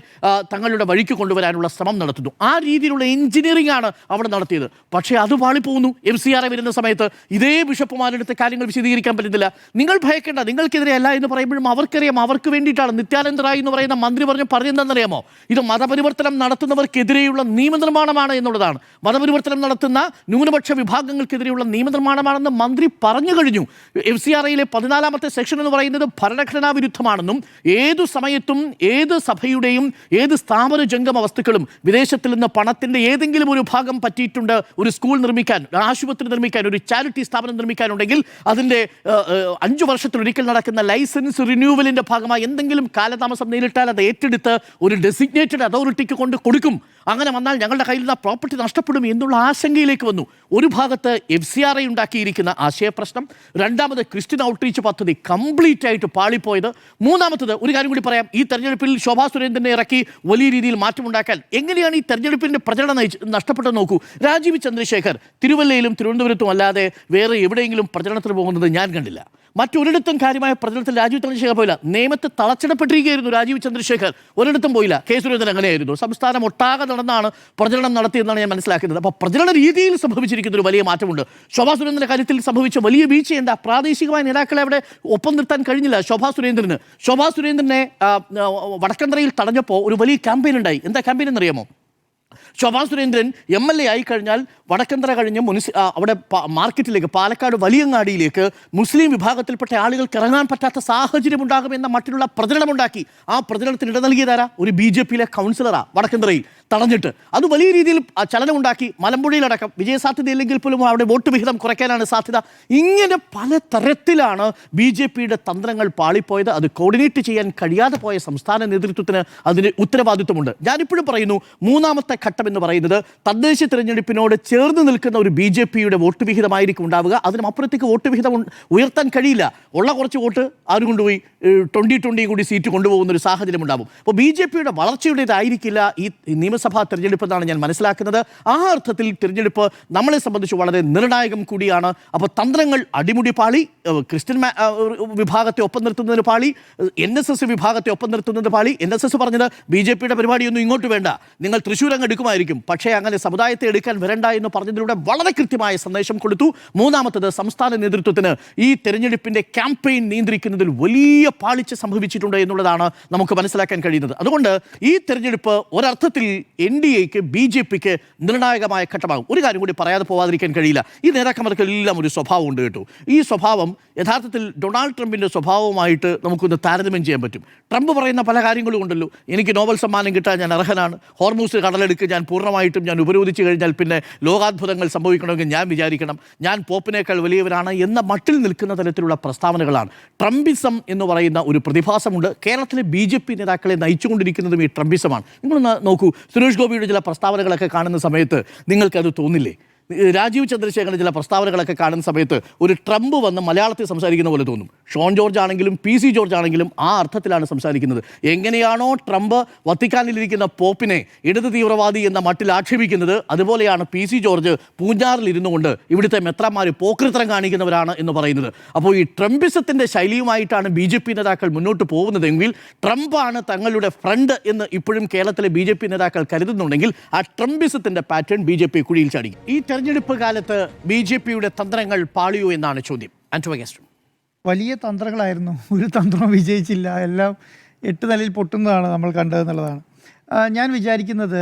തങ്ങളുടെ വഴിക്ക് കൊണ്ടുവരാനുള്ള ശ്രമം നടത്തുന്നു. ആ രീതിയിലുള്ള എഞ്ചിനീയറിംഗ് ആണ് അവിടെ നടത്തിയത്. പക്ഷേ അത് വാളിപ്പോകുന്നു. MCR വരുന്ന സമയത്ത് ഇതേ ബിഷപ്പുമാരെടുത്ത് കാര്യങ്ങൾ വിശദീകരിക്കാൻ പറ്റുന്നില്ല. നിങ്ങൾ ഭയക്കേണ്ട, നിങ്ങൾക്കെതിരെ അല്ല എന്ന് പറയുമ്പോഴും അവർക്കറിയാം അവർക്ക് വേണ്ടിയിട്ടാണ്. നിത്യാനന്ദ റായ് എന്ന് പറയുന്ന മന്ത്രി പറഞ്ഞെന്താണെന്നറിയാമോ? ഇത് മതപരിവർത്തനം നടത്തുന്നവർക്കെതിരെയുള്ള നിയമനിർമ്മാണമാണ് എന്നുള്ളതാണ്. മതപരിവർത്തനം നടത്തുന്ന ന്യൂനപക്ഷ വിഭാഗങ്ങൾക്കെതിരെയുള്ള നിയമനിർമ്മാണമാണെന്ന് മന്ത്രി പറഞ്ഞു കഴിഞ്ഞു. FCRAയിലെ 14ാമത്തെ സെക്ഷൻ എന്ന് പറയുന്നത് ഭരണഘടനാ വിരുദ്ധമാണെന്നും ഏതു സമയത്തും ഏത് സഭയുടെയും ഏത് സ്ഥാപന ജംഗമ വസ്തുക്കളും വിദേശത്തിൽ നിന്ന് പണത്തിൻ്റെ ഏതെങ്കിലും ഒരു ഭാഗം പറ്റിയിട്ടുണ്ട്, ഒരു സ്കൂൾ നിർമ്മിക്കാൻ, ആശുപത്രി നിർമ്മിക്കാൻ, ഒരു ചാരിറ്റി സ്ഥാപനം നിർമ്മിക്കാനുണ്ടെങ്കിൽ അതിൻ്റെ 5 വർഷത്തിലൊരിക്കൽ നടക്കുന്ന ലൈസൻസ് റിന്യൂവലിൻ്റെ ഭാഗമായി എന്തെങ്കിലും കാലതാമസം നേരിട്ടാൽ അത് ഏറ്റെടുത്ത് ഒരു ഡെസിഗ്നേറ്റഡ് അതോറിറ്റിക്ക് കൊണ്ട് കൊടുക്കും. അങ്ങനെ വന്നാൽ ഞങ്ങളുടെ കയ്യിലുള്ള പ്രോപ്പർട്ടി നഷ്ടപ്പെടും എന്നുള്ള ആശങ്കയിലേക്ക് വന്നു. ഒരു ഭാഗത്ത് FCRA ഉണ്ടാക്കിയിരിക്കുന്ന ആശയപ്രശ്നം, രണ്ടാമത് ക്രിസ്ത്യൻ ഔട്ട്റീച്ച് പദ്ധതി കംപ്ലീറ്റ് ആയിട്ട് പാളിപ്പോയത്, മൂന്നാമത്തത് ഒരു കാര്യം കൂടി പറയാം, ഈ തെരഞ്ഞെടുപ്പിൽ ശോഭാ സുരേന്ദ്രനെ ഇറക്കി വലിയ രീതിയിൽ മാറ്റമുണ്ടാക്കാൻ എങ്ങനെയാണ് ഈ തെരഞ്ഞെടുപ്പിൻ്റെ പ്രചരണം നഷ്ടപ്പെട്ടത് നോക്കൂ. രാജീവ് ചന്ദ്രശേഖർ തിരുവല്ലയിലും തിരുവനന്തപുരത്തും അല്ലാതെ വേറെ എവിടെയെങ്കിലും പ്രചരണത്തിന് പോകുന്നത് ഞാൻ കണ്ടില്ല. മറ്റൊരിടത്തും കാര്യമായ പ്രചരണത്തിൽ രാജീവ് ചന്ദ്രശേഖർ പോയില്ല. നിയമത്തെ തളച്ചിടപ്പെട്ടിരിക്കുകയായിരുന്നു രാജീവ് ചന്ദ്രശേഖർ, ഒരിടത്തും പോയില്ല. കെ സുരേന്ദ്രൻ അങ്ങനെയായിരുന്നു. സംസ്ഥാനം ഒട്ടാകെ നടന്നാണ് പ്രചരണം നടത്തിയെന്നാണ് ഞാൻ മനസ്സിലാക്കുന്നത്. അപ്പോൾ പ്രചരണ രീതിയിൽ സംഭവിച്ചിരിക്കുന്ന ഒരു വലിയ മാറ്റമുണ്ട്. ശോഭാ സുരേന്ദ്രൻ്റെ കാര്യത്തിൽ സംഭവിച്ച വലിയ വീഴ്ച എന്താ? പ്രാദേശികമായ നേതാക്കളെ അവിടെ ഒപ്പം നിർത്താൻ കഴിഞ്ഞില്ല ശോഭാ സുരേന്ദ്രന്. ശോഭാ സുരേന്ദ്രനെ വടക്കന്തറയിൽ തടഞ്ഞപ്പോൾ ഒരു വലിയ ക്യാമ്പയിൻ ഉണ്ടായി. എന്താ ക്യാമ്പയിൻ എന്നറിയാമോ? ശോഭാ സുരേന്ദ്രൻ MLA ആയി കഴിഞ്ഞാൽ വടക്കന്തറ കഴിഞ്ഞ് അവിടെ മാർക്കറ്റിലേക്ക്, പാലക്കാട് വലിയങ്ങാടിയിലേക്ക് മുസ്ലിം വിഭാഗത്തിൽപ്പെട്ട ആളുകൾക്ക് ഇറങ്ങാൻ പറ്റാത്ത സാഹചര്യം ഉണ്ടാകുമെന്ന മട്ടിലുള്ള പ്രചരണമുണ്ടാക്കി. ആ പ്രചരണത്തിന് ഇട നൽകിയതാരാ? ഒരു BJPയിലെ കൗൺസിലറാ വടക്കന്തറയിൽ തടഞ്ഞിട്ട്. അത് വലിയ രീതിയിൽ ചലനമുണ്ടാക്കി. മലമ്പുഴയിലടക്കം വിജയസാധ്യതയില്ലെങ്കിൽ പോലും അവിടെ വോട്ട് വിഹിതം കുറയ്ക്കാനാണ് സാധ്യത. ഇങ്ങനെ പല തരത്തിലാണ് BJPയുടെ തന്ത്രങ്ങൾ പാളിപ്പോയത്. അത് കോർഡിനേറ്റ് ചെയ്യാൻ കഴിയാതെ പോയ സംസ്ഥാന നേതൃത്വത്തിന് അതിന് ഉത്തരവാദിത്വമുണ്ട്. ഞാനിപ്പോഴും പറയുന്നു, മൂന്നാമത്തെ ഘട്ടം എന്ന് പറയുന്നത് തദ്ദേശ തിരഞ്ഞെടുപ്പിനോട് ചേർന്ന് നിൽക്കുന്ന ഒരു BJPയുടെ വോട്ട് വിഹിതമായിരിക്കും ഉണ്ടാവുക. അതിനും അപ്പുറത്തേക്ക് വോട്ട് വിഹിതം ഉയർത്താൻ കഴിയില്ല. ഉള്ള കുറച്ച് വോട്ട് ആരും കൊണ്ടുപോയി 2020 കൂടി സീറ്റ് കൊണ്ടുപോകുന്ന ഒരു സാഹചര്യം ഉണ്ടാവും. അപ്പോൾ BJPയുടെ വളർച്ചയുടേതായിരിക്കില്ല ഈ നിയമസഭാ തിരഞ്ഞെടുപ്പ് എന്നാണ് ഞാൻ മനസ്സിലാക്കുന്നത്. ആ അർത്ഥത്തിൽ തിരഞ്ഞെടുപ്പ് നമ്മളെ സംബന്ധിച്ച് വളരെ നിർണായകം കൂടിയാണ്. അപ്പോൾ തന്ത്രങ്ങൾ അടിമുടി പാളി, ക്രിസ്ത്യൻ വിഭാഗത്തെ ഒപ്പം നിർത്തുന്നതിന് പാളി, NSS വിഭാഗത്തെ ഒപ്പം നിർത്തുന്നത് പാളി. NSS പറഞ്ഞത് BJPയുടെ പരിപാടിയൊന്നും ഇങ്ങോട്ട് വേണ്ട, നിങ്ങൾ തൃശ്ശൂർ അങ്ങ് എടുക്കുമായിരിക്കും, പക്ഷേ അങ്ങനെ സമുദായത്തെ എടുക്കാൻ വരണ്ട എന്ന് പറഞ്ഞതിലൂടെ വളരെ കൃത്യമായ സന്ദേശം കൊടുത്തു. മൂന്നാമത്തത്, സംസ്ഥാന നേതൃത്വത്തിന് ഈ തെരഞ്ഞെടുപ്പിൻ്റെ ക്യാമ്പയിൻ നിയന്ത്രിക്കുന്നതിൽ വലിയ പാളിച്ച സംഭവിച്ചിട്ടുണ്ട് എന്നുള്ളതാണ് നമുക്ക് മനസ്സിലാക്കാൻ കഴിയുന്നത്. അതുകൊണ്ട് ഈ തെരഞ്ഞെടുപ്പ് ഒരർത്ഥത്തിൽ NDAക്ക് BJPക്ക് നിർണായകമായ ഘട്ടമാകും. ഒരു കാര്യം കൂടി പറയാതെ പോവാതിരിക്കാൻ കഴിയില്ല. ഈ നേതാക്കന്മാർക്കെല്ലാം ഒരു സ്വഭാവം ഉണ്ട് കേട്ടോ. ഈ സ്വഭാവം യഥാർത്ഥത്തിൽ ഡൊണാൾഡ് ട്രംപിൻ്റെ സ്വഭാവവുമായിട്ട് നമുക്കൊന്ന് താരതമ്യം ചെയ്യാൻ പറ്റും. ട്രംപ് പറയുന്ന പല കാര്യങ്ങളും ഉണ്ടല്ലോ, എനിക്ക് നോബൽ സമ്മാനം കിട്ടാൻ ഞാൻ അർഹനാണ്, ഹോർമൂസ് കടലെടുക്ക് ഞാൻ പൂർണ്ണമായിട്ടും ഞാൻ ഉപരോധിച്ച് കഴിഞ്ഞാൽ പിന്നെ ലോകാത്ഭുതങ്ങൾ സംഭവിക്കണമെങ്കിൽ ഞാൻ വിചാരിക്കണം, ഞാൻ പോപ്പിനേക്കാൾ വലിയവരാണ് എന്ന മട്ടിൽ നിൽക്കുന്ന തരത്തിലുള്ള പ്രസ്താവനകളാണ്. ട്രംപിസം എന്ന് പറയുന്ന ഒരു പ്രതിഭാസമുണ്ട്. കേരളത്തിലെ BJP നേതാക്കളെ നയിച്ചുകൊണ്ടിരിക്കുന്നതും ഈ ട്രംപിസമാണ്. നിങ്ങൾ നോക്കൂ, സുരേഷ് ഗോപിയുടെ ചില പ്രസ്താവനകളൊക്കെ കാണുന്ന സമയത്ത് നിങ്ങൾക്കത് തോന്നില്ലേ? രാജീവ് ചന്ദ്രശേഖരൻ്റെ ചില പ്രസ്താവനകളൊക്കെ കാണുന്ന സമയത്ത് ഒരു ട്രംപ് വന്ന് മലയാളത്തിൽ സംസാരിക്കുന്ന പോലെ തോന്നും. ഷോൺ ജോർജ് ആണെങ്കിലും PC ജോർജ് ആണെങ്കിലും ആ അർത്ഥത്തിലാണ് സംസാരിക്കുന്നത്. എങ്ങനെയാണോ ട്രംപ് വത്തിക്കാനിലിരിക്കുന്ന പോപ്പിനെ ഇടത് തീവ്രവാദി എന്ന മട്ടിൽ ആക്ഷേപിക്കുന്നത്, അതുപോലെയാണ് PC ജോർജ് പൂഞ്ഞാറിൽ ഇരുന്നു കൊണ്ട് ഇവിടുത്തെ മെത്രാന്മാർ പോക്രിത്തരം കാണിക്കുന്നവരാണ് എന്ന് പറയുന്നത്. അപ്പോൾ ഈ ട്രംപിസത്തിൻ്റെ ശൈലിയുമായിട്ടാണ് BJP നേതാക്കൾ മുന്നോട്ട് പോകുന്നതെങ്കിൽ, ട്രംപാണ് തങ്ങളുടെ ഫ്രണ്ട് എന്ന് ഇപ്പോഴും കേരളത്തിലെ BJP നേതാക്കൾ കരുതുന്നുണ്ടെങ്കിൽ, ആ ട്രംപിസത്തിൻ്റെ പാറ്റേൺ BJP കുഴിയിൽ ചാടി. ഈ തെരഞ്ഞെടുപ്പ് കാലത്ത് BJPയുടെ തന്ത്രങ്ങൾ പാളിയോ എന്നാണ് ചോദ്യം. ആന്റോ അഗസ്റ്റിൻ. വലിയ തന്ത്രങ്ങളായിരുന്നു, ഒരു തന്ത്രവും വിജയിച്ചില്ല, എല്ലാം 8 നിലയിൽ പൊട്ടുന്നതാണ് നമ്മൾ കണ്ടതെന്നുള്ളതാണ്. ഞാൻ വിചാരിക്കുന്നത്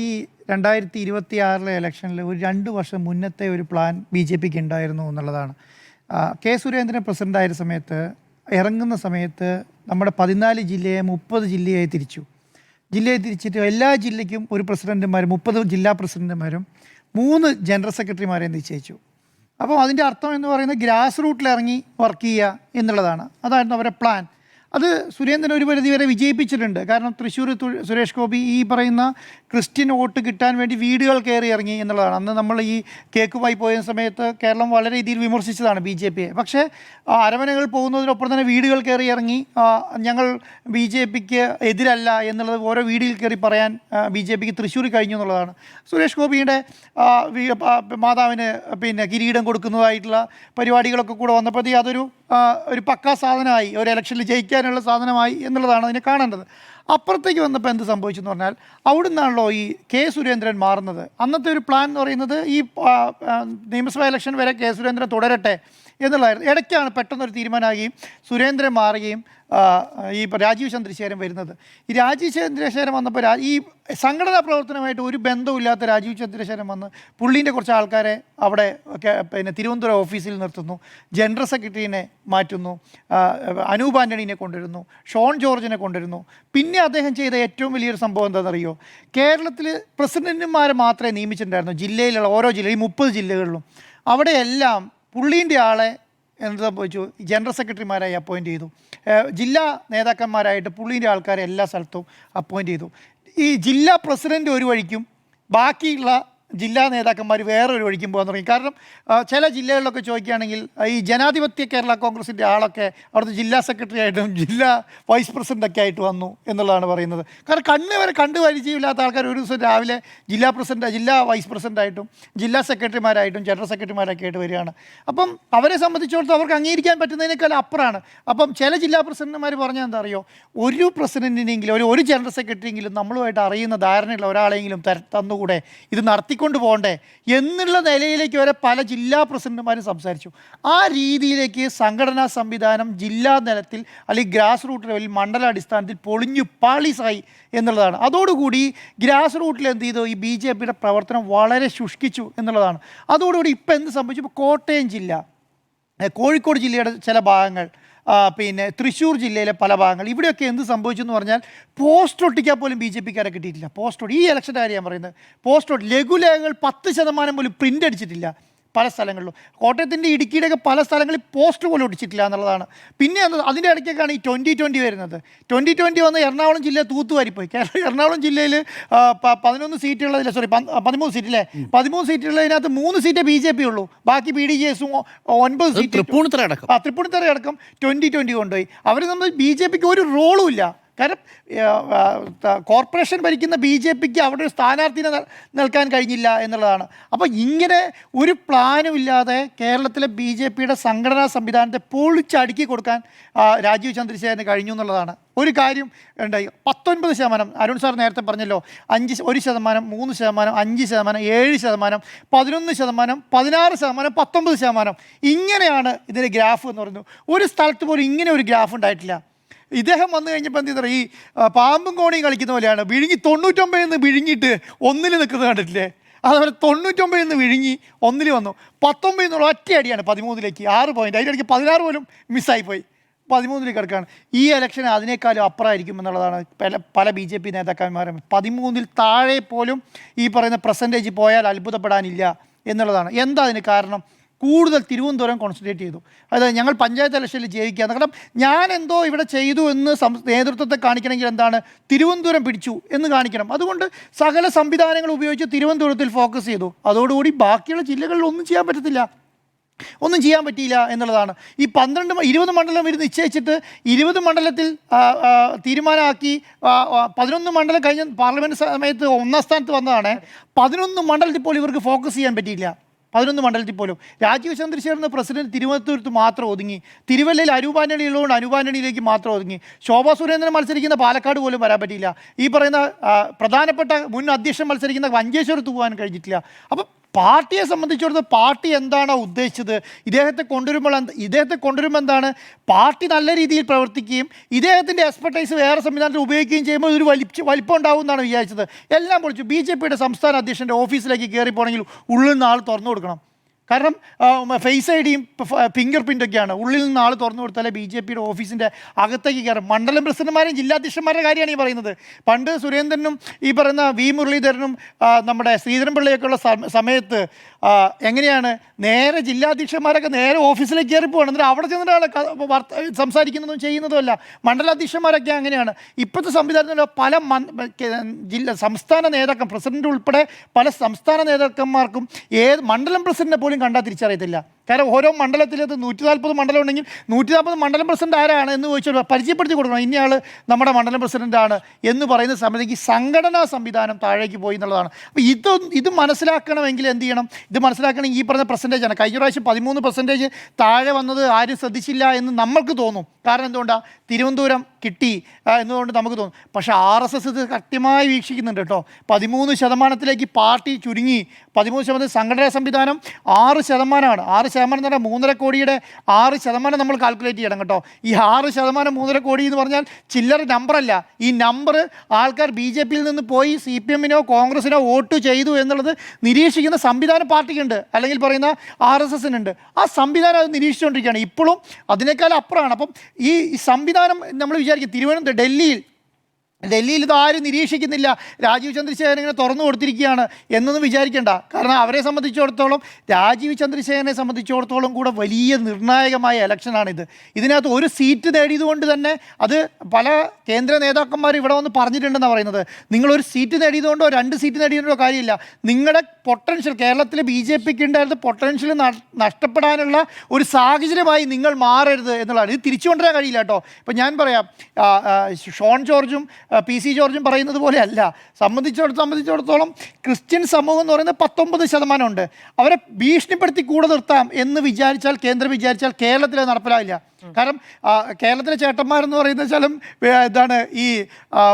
ഈ 2026 ഇലക്ഷനിൽ ഒരു 2 വർഷം മുന്നത്തെ ഒരു പ്ലാൻ BJPക്ക് ഉണ്ടായിരുന്നു എന്നുള്ളതാണ്. കെ സുരേന്ദ്രൻ പ്രസിഡൻ്റായ സമയത്ത് ഇറങ്ങുന്ന സമയത്ത് നമ്മുടെ 14 ജില്ലയെ 30 ജില്ലയായി തിരിച്ചു. ജില്ലയെ തിരിച്ചിട്ട് എല്ലാ ജില്ലയ്ക്കും ഒരു പ്രസിഡന്റുമാരും 30 ജില്ലാ പ്രസിഡന്റുമാരും 3 ജനറൽ സെക്രട്ടറിമാരെ നിശ്ചയിച്ചു. അപ്പോൾ അതിൻ്റെ അർത്ഥം എന്ന് പറയുന്നത് ഗ്രാസ് റൂട്ടിൽ ഇറങ്ങി വർക്ക് ചെയ്യുക എന്നുള്ളതാണ്. അതായിരുന്നു അവരുടെ പ്ലാൻ. അത് സുരേന്ദ്രൻ ഒരു പരിധി വരെ വിജയിപ്പിച്ചിട്ടുണ്ട്. കാരണം തൃശ്ശൂർ സുരേഷ് ഗോപി ഈ പറയുന്ന ക്രിസ്ത്യൻ വോട്ട് കിട്ടാൻ വേണ്ടി വീടുകൾ കയറി ഇറങ്ങി എന്നുള്ളതാണ്. അന്ന് നമ്മൾ ഈ കേക്കുമായി പോയ സമയത്ത് കേരളം വളരെ രീതിയിൽ വിമർശിച്ചതാണ് BJPയെ. പക്ഷേ അരമനകൾ പോകുന്നതിനൊപ്പം തന്നെ വീടുകൾ കയറി ഇറങ്ങി ഞങ്ങൾ BJPക്ക് എതിരല്ല എന്നുള്ളത് ഓരോ വീടുകൾ കയറി പറയാൻ BJPക്ക് തൃശ്ശൂർ കഴിഞ്ഞു എന്നുള്ളതാണ്. സുരേഷ് ഗോപിയുടെ മാതാവിന് കിരീടം കൊടുക്കുന്നതായിട്ടുള്ള പരിപാടികളൊക്കെ കൂടെ വന്നപ്പോഴത്തേക്ക് അതൊരു പക്കാ സാധനമായി, ഒരു ഇലക്ഷനിൽ ജയിക്കാനുള്ള സാധനമായി എന്നുള്ളതാണ് അതിനെ കാണേണ്ടത്. അപ്പുറത്തേക്ക് വന്നപ്പോൾ എന്ത് സംഭവിച്ചു എന്ന് പറഞ്ഞാൽ, അവിടെ നിന്നാണല്ലോ ഈ കെ സുരേന്ദ്രൻ മാറുന്നത്. അന്നത്തെ ഒരു പ്ലാൻ എന്ന് പറയുന്നത് ഈ നിയമസഭാ ഇലക്ഷൻ വരെ കെ സുരേന്ദ്രൻ തുടരട്ടെ എന്നുള്ളതായിരുന്നു. ഇടയ്ക്കാണ് പെട്ടെന്നൊരു തീരുമാനമാകുകയും സുരേന്ദ്രൻ മാറുകയും ഈ രാജീവ് ചന്ദ്രശേഖരൻ വരുന്നത്. ഈ രാജീവ് ചന്ദ്രശേഖരൻ വന്നപ്പോൾ ഈ സംഘടനാ പ്രവർത്തനമായിട്ട് ഒരു ബന്ധവുമില്ലാത്ത രാജീവ് ചന്ദ്രശേഖരൻ വന്ന് പുള്ളീൻ്റെ കുറച്ച് ആൾക്കാരെ അവിടെ തിരുവനന്തപുരം ഓഫീസിൽ നിർത്തുന്നു, ജനറൽ സെക്രട്ടറിനെ മാറ്റുന്നു, അനൂപ് ആൻ്റണീനെ കൊണ്ടുവരുന്നു, ഷോൺ ജോർജിനെ കൊണ്ടുവരുന്നു. പിന്നെ അദ്ദേഹം ചെയ്ത ഏറ്റവും വലിയൊരു സംഭവം എന്താണെന്നറിയോ? കേരളത്തിൽ പ്രസിഡന്റുമാരെ മാത്രമേ നിയമിച്ചിട്ടുണ്ടായിരുന്നു. ജില്ലയിലുള്ള ഓരോ ജില്ലയും 30 ജില്ലകളിലും അവിടെയെല്ലാം പുള്ളീൻ്റെ ആളെ എന്ത് സംഭവിച്ചു? ജനറൽ സെക്രട്ടറിമാരായി അപ്പോയിൻറ്റ് ചെയ്തു. ജില്ലാ നേതാക്കന്മാരായിട്ട് പുള്ളീൻ്റെ ആൾക്കാരെ എല്ലാ സ്ഥലത്തും അപ്പോയിൻറ്റ് ചെയ്തു. ഈ ജില്ലാ പ്രസിഡൻ്റ് ഒരു വഴിക്കും ബാക്കിയുള്ള ജില്ലാ നേതാക്കന്മാർ വേറൊരു വഴിക്കും പോകാൻ തുടങ്ങി. കാരണം ചില ജില്ലകളിലൊക്കെ ചോദിക്കുകയാണെങ്കിൽ ഈ ജനാധിപത്യ കേരള കോൺഗ്രസിൻ്റെ ആളൊക്കെ അവിടുത്തെ ജില്ലാ സെക്രട്ടറി ആയിട്ടും ജില്ലാ വൈസ് പ്രസിഡൻ്റൊക്കെ ആയിട്ട് വന്നു എന്നുള്ളതാണ് പറയുന്നത്. കാരണം കണ്ടു പരിചയമില്ലാത്ത ആൾക്കാർ ഒരു ദിവസം രാവിലെ ജില്ലാ പ്രസിഡൻ്റ്, ജില്ലാ വൈസ് പ്രസിഡൻ്റായിട്ടും ജില്ലാ സെക്രട്ടറിമാരായിട്ടും ജനറൽ സെക്രട്ടറിമാരൊക്കെ ആയിട്ട് വരികയാണ്. അപ്പം അവരെ സംബന്ധിച്ചിടത്തോളം അവർക്ക് അംഗീകരിക്കാൻ പറ്റുന്നതിനേക്കാൾ അപ്പുറമാണ്. അപ്പം ചില ജില്ലാ പ്രസിഡന്റുമാർ പറഞ്ഞാൽ എന്താ അറിയോ, ഒരു പ്രസിഡന്റിനെങ്കിലും ഒരു ജനറൽ സെക്രട്ടറിയെങ്കിലും നമ്മളുമായിട്ട് അറിയുന്ന ധാരണയുള്ള ഒരാളെങ്കിലും തന്നുകൂടെ, ഇത് കൊണ്ട് പോകണ്ടേ എന്നുള്ള നിലയിലേക്ക് വരെ പല ജില്ലാ പ്രസിഡന്റുമാരും സംസാരിച്ചു. ആ രീതിയിലേക്ക് സംഘടനാ സംവിധാനം ജില്ലാ തലത്തിൽ അല്ലെങ്കിൽ ഗ്രാസ് റൂട്ട് ലെവലിൽ മണ്ഡലാടിസ്ഥാനത്തിൽ പൊളിഞ്ഞു പാളീസായി എന്നുള്ളതാണ്. അതോടുകൂടി ഗ്രാസ് റൂട്ടിൽ എന്ത് ചെയ്തു? ഈ BJPയുടെ പ്രവർത്തനം വളരെ ശുഷ്കിച്ചു എന്നുള്ളതാണ്. അതോടുകൂടി ഇപ്പം എന്ത് സംഭവിച്ചു? ഇപ്പോൾ കോട്ടയം ജില്ല, കോഴിക്കോട് ജില്ലയുടെ ചില ഭാഗങ്ങൾ, തൃശ്ശൂർ ജില്ലയിലെ പല ഭാഗങ്ങൾ, ഇവിടെയൊക്കെ എന്ത് സംഭവിച്ചു എന്ന് പറഞ്ഞാൽ പോസ്റ്റർ ഒട്ടിക്കാൻ പോലും BJPക്കാരെ കിട്ടിയിട്ടില്ല. പോസ്റ്റർ ഈ ഇലക്ഷൻ്റെ കാര്യം ഞാൻ പറയുന്നത്. പോസ്റ്റർ ലഘുലേഖകൾ 10% പോലും പ്രിൻ്റ് അടിച്ചിട്ടില്ല പല സ്ഥലങ്ങളിലും. കോട്ടയത്തിൻ്റെ ഇടുക്കിയുടെയൊക്കെ പല സ്ഥലങ്ങളിൽ പോസ്റ്റർ പോലും ഒട്ടിച്ചിട്ടില്ല എന്നുള്ളതാണ്. പിന്നെ അതിൻ്റെ ഇടയ്ക്കൊക്കെയാണ് ഈ 2020 വരുന്നത്. 2020 വന്ന് എറണാകുളം ജില്ല തൂത്തുവാരിപ്പോയി. എറണാകുളം ജില്ലയിൽ 11 സീറ്റുള്ളതില്ല, 13 സീറ്റില്ലേ, 13 സീറ്റുള്ളതിനകത്ത് 3 സീറ്റേ BJP ഉള്ളൂ. ബാക്കി PDJസും 9 സീറ്റ് തൃപ്പൂണിത്തറ അടക്കം 2020 കൊണ്ടുപോയി. അവർ നമ്മൾ BJPക്ക് ഒരു റോളും ഇല്ല. കാരണം കോർപ്പറേഷൻ ഭരിക്കുന്ന BJPക്ക് അവിടെ ഒരു സ്ഥാനാർത്ഥിനെ നിൽക്കാൻ കഴിഞ്ഞില്ല എന്നുള്ളതാണ്. അപ്പോൾ ഇങ്ങനെ ഒരു പ്ലാനും ഇല്ലാതെ കേരളത്തിലെ BJPയുടെ സംഘടനാ സംവിധാനത്തെ പൊളിച്ചടുക്കി കൊടുക്കാൻ രാജീവ് ചന്ദ്രശേഖരന് കഴിഞ്ഞു എന്നുള്ളതാണ്. ഒരു കാര്യം ഉണ്ടായി, 19%, അരുൺ സാർ നേരത്തെ പറഞ്ഞല്ലോ, 1%, 3%, 5%, 7%, 11%, 16%, 19%. ഇങ്ങനെയാണ് ഇതിൻ്റെ ഗ്രാഫ് എന്ന് പറയുന്നത്. ഒരു സ്ഥലത്ത് പോലും ഇങ്ങനെ ഒരു ഗ്രാഫ് ഉണ്ടായിട്ടില്ല. ഇദ്ദേഹം വന്നു കഴിഞ്ഞപ്പോൾ എന്ത് പറയുക, ഈ പാമ്പും കോണിയും കളിക്കുന്ന പോലെയാണ്. 99 വിഴുങ്ങിയിട്ട് 1 നിൽക്കുന്നത് കണ്ടിട്ടില്ലേ? അതുപോലെ 99 വിഴുങ്ങി 1 വന്നു. 19 ഒറ്റയടിയാണ് 13ലേക്ക് 6 പോയിൻ്റ്. അതിൻ്റെ ഇടയ്ക്ക് 16 പോലും മിസ്സായിപ്പോയി, 13 കിടക്കുകയാണ്. ഈ ഇലക്ഷൻ അതിനേക്കാളും അപ്പുറമായിരിക്കും എന്നുള്ളതാണ് പല BJP നേതാക്കന്മാരും. 13 താഴെ പോലും ഈ പറയുന്ന പെർസെൻറ്റേജ് പോയാൽ അത്ഭുതപ്പെടാനില്ല എന്നുള്ളതാണ്. എന്താ അതിന് കാരണം? കൂടുതൽ തിരുവനന്തപുരം കോൺസെൻട്രേറ്റ് ചെയ്തു. അതായത് ഞങ്ങൾ പഞ്ചായത്ത് ഇലക്ഷനിൽ ജയിക്കുക. കാരണം ഞാൻ എന്തോ ഇവിടെ ചെയ്തു എന്ന് നേതൃത്വത്തെ കാണിക്കണമെങ്കിൽ എന്താണ്, തിരുവനന്തപുരം പിടിച്ചു എന്ന് കാണിക്കണം. അതുകൊണ്ട് സകല സംവിധാനങ്ങൾ ഉപയോഗിച്ച് തിരുവനന്തപുരത്തിൽ ഫോക്കസ് ചെയ്തു. അതോടുകൂടി ബാക്കിയുള്ള ജില്ലകളിൽ ഒന്നും ചെയ്യാൻ പറ്റിയില്ല എന്നുള്ളതാണ്. ഈ 20 മണ്ഡലം ഇവർ നിശ്ചയിച്ചിട്ട് 20 മണ്ഡലത്തിൽ തീരുമാനമാക്കി 11 മണ്ഡലം കഴിഞ്ഞ പാർലമെൻറ്റ് സമയത്ത് 1ാം സ്ഥാനത്ത് വന്നതാണ്. 11 മണ്ഡലത്തിൽ പോലും ഇവർക്ക് ഫോക്കസ് ചെയ്യാൻ പറ്റിയില്ല. 11 മണ്ഡലത്തിൽ പോലും രാജീവ് ചന്ദ്രശേഖരൻ പ്രസിഡന്റ് തിരുവനന്തപുരത്ത് മാത്രം ഒതുങ്ങി. തിരുവല്ലയിൽ അനൂപ് ആന്റണി ഉള്ളതുകൊണ്ട് അനൂപ് ആന്റണിയിലേക്ക് മാത്രം ഒതുങ്ങി. ശോഭാ സുരേന്ദ്രൻ മത്സരിക്കുന്ന പാലക്കാട് പോലും വരാൻ പറ്റിയില്ല. ഈ പറയുന്ന പ്രധാനപ്പെട്ട മുൻ അധ്യക്ഷൻ മത്സരിക്കുന്ന മഞ്ചേശ്വരത്ത് പോകാൻ കഴിഞ്ഞിട്ടില്ല. അപ്പം പാർട്ടിയെ സംബന്ധിച്ചിടത്തോളം പാർട്ടി എന്താണോ ഉദ്ദേശിച്ചത്, ഇദ്ദേഹത്തെ കൊണ്ടുവരുമ്പോൾ എന്താണ്, പാർട്ടി നല്ല രീതിയിൽ പ്രവർത്തിക്കുകയും ഇദ്ദേഹത്തിൻ്റെ എക്സ്പെർട്ടൈസ് വേറെ സംവിധാനത്തിൽ ഉപയോഗിക്കുകയും ചെയ്യുമ്പോൾ ഒരു വലിപ്പം ഉണ്ടാവും എന്നാണ് വിചാരിച്ചത്. എല്ലാം പൊളിച്ചു. BJPയുടെ സംസ്ഥാന അധ്യക്ഷൻ്റെ ഓഫീസിലേക്ക് കയറി പോകണമെങ്കിൽ ഉള്ളിൽ നിന്ന് ആൾ തുറന്നു കൊടുക്കണം. കാരണം ഫേസ് ഐഡിയും ഫിംഗർ പ്രിൻ്റൊക്കെയാണ്. ഉള്ളിൽ നിന്ന് ആൾ തുറന്നു കൊടുത്താലേ BJPയുടെ ഓഫീസിൻ്റെ അകത്തേക്ക് കയറും. മണ്ഡലം പ്രസിഡന്റുമാരും ജില്ലാധ്യക്ഷന്മാരുടെ കാര്യമാണ് ഈ പറയുന്നത്. പണ്ട് സുരേന്ദ്രനും ഈ പറയുന്ന V മുരളീധരനും നമ്മുടെ ശ്രീധരൻപിള്ളയൊക്കെയുള്ള സമയത്ത് എങ്ങനെയാണ്, നേരെ ജില്ലാധ്യക്ഷന്മാരൊക്കെ നേരെ ഓഫീസിലേക്ക് കയറി പോകണം. എന്നിട്ട് അവിടെ ചെന്നിട്ടാണ് സംസാരിക്കുന്നതും ചെയ്യുന്നതുമല്ല. മണ്ഡലാധ്യക്ഷന്മാരൊക്കെ അങ്ങനെയാണ്. ഇപ്പോഴത്തെ സംവിധാനത്തിൽ പല സംസ്ഥാന നേതാക്കൾ, പ്രസിഡന്റ് ഉൾപ്പെടെ പല സംസ്ഥാന നേതാക്കന്മാർക്കും മണ്ഡലം പ്രസിഡന്റിനെ പോലും കണ്ടാൽ തിരിച്ചറിയത്തില്ല. കാരണം ഓരോ മണ്ഡലത്തിലത് 140 മണ്ഡലം ഉണ്ടെങ്കിൽ 140 മണ്ഡലം പ്രസിഡന്റ് ആരാണ് എന്ന് ചോദിച്ചാൽ പരിചയപ്പെടുത്തി കൊടുക്കണം. ഇന്നയാൾ നമ്മുടെ മണ്ഡലം പ്രസിഡന്റാണ് എന്ന് പറയുന്ന സമയത്തേക്ക് സംഘടനാ സംവിധാനം താഴേക്ക് പോയി എന്നുള്ളതാണ്. അപ്പോൾ ഇത് മനസ്സിലാക്കണമെങ്കിൽ എന്ത് ചെയ്യണം? ഇത് മനസ്സിലാക്കണമെങ്കിൽ ഈ പറഞ്ഞ പെർസെൻറ്റേജാണ്. കഴിഞ്ഞ പ്രാവശ്യം 13% താഴെ വന്നത് ആരും ശ്രദ്ധിച്ചില്ല എന്ന് നമ്മൾക്ക് തോന്നും. കാരണം എന്തുകൊണ്ടാണ്, തിരുവനന്തപുരം കിട്ടി എന്നതുകൊണ്ട് നമുക്ക് തോന്നും. പക്ഷേ RSS ഇത് കൃത്യമായി വീക്ഷിക്കുന്നുണ്ട് കേട്ടോ. 13% പാർട്ടി ചുരുങ്ങി. 13% സംഘടനാ സംവിധാനം 6%. 6% എന്ന് പറഞ്ഞാൽ 3.5 കോടിയുടെ 6% നമ്മൾ കാൽക്കുലേറ്റ് ചെയ്യണം കേട്ടോ. ഈ 6% 3.5 കോടി എന്ന് പറഞ്ഞാൽ ചില്ലറ നമ്പറല്ല. ഈ നമ്പർ ആൾക്കാർ BJPയിൽ നിന്ന് പോയി CPMനോ കോൺഗ്രസിനോ വോട്ട് ചെയ്തു എന്നുള്ളത് നിരീക്ഷിക്കുന്ന സംവിധാനം പാർട്ടിക്കുണ്ട്, അല്ലെങ്കിൽ പറയുന്ന RSSനുണ്ട്. ആ സംവിധാനം അത് നിരീക്ഷിച്ചുകൊണ്ടിരിക്കുകയാണ്. ഇപ്പോഴും അതിനേക്കാൾ അപ്പുറമാണ്. അപ്പം ഈ സംവിധാനം നമ്മൾ വിചാരിക്കും ഡൽഹിയിൽ ഇതാരും നിരീക്ഷിക്കുന്നില്ല, രാജീവ് ചന്ദ്രശേഖരൻ ഇങ്ങനെ തുറന്നു കൊടുത്തിരിക്കുകയാണ് എന്നൊന്നും വിചാരിക്കേണ്ട. കാരണം രാജീവ് ചന്ദ്രശേഖരനെ സംബന്ധിച്ചിടത്തോളം കൂടെ വലിയ നിർണായകമായ ഇലക്ഷനാണിത്. ഇതിനകത്ത് ഒരു സീറ്റ് നേടിയതുകൊണ്ട് തന്നെ അത് പല കേന്ദ്ര നേതാക്കന്മാർ ഇവിടെ വന്ന് പറഞ്ഞിട്ടുണ്ടെന്നാണ് പറയുന്നത്. നിങ്ങളൊരു സീറ്റ് നേടിയതുകൊണ്ടോ 2 സീറ്റ് നേടിയതുകൊണ്ടോ കാര്യമില്ല. നിങ്ങളുടെ പൊട്ടൻഷ്യൽ, കേരളത്തിൽ BJPക്ക് ഉണ്ടായിരുന്ന പൊട്ടൻഷ്യൽ നഷ്ടപ്പെടാനുള്ള ഒരു സാഹചര്യമായി നിങ്ങൾ മാറരുത് എന്നുള്ളതാണ്. ഇത് തിരിച്ചു കൊണ്ടുവരാൻ കഴിയില്ല കേട്ടോ. ഇപ്പം ഞാൻ പറയാം, ഷോൺ ജോർജും PC ജോർജും പറയുന്നത് പോലെയല്ല. സംബന്ധിച്ചിടത്തോളം ക്രിസ്ത്യൻ സമൂഹം എന്ന് പറയുന്നത് 19% ഉണ്ട്. അവരെ ഭീഷണിപ്പെടുത്തി കൂടെ നിർത്താം എന്ന് കേന്ദ്രം വിചാരിച്ചാൽ കേരളത്തിൽ നടപ്പിലാവില്ല. കാരണം കേരളത്തിലെ ചേട്ടന്മാരെന്ന് പറയുന്ന വെച്ചാലും ഈ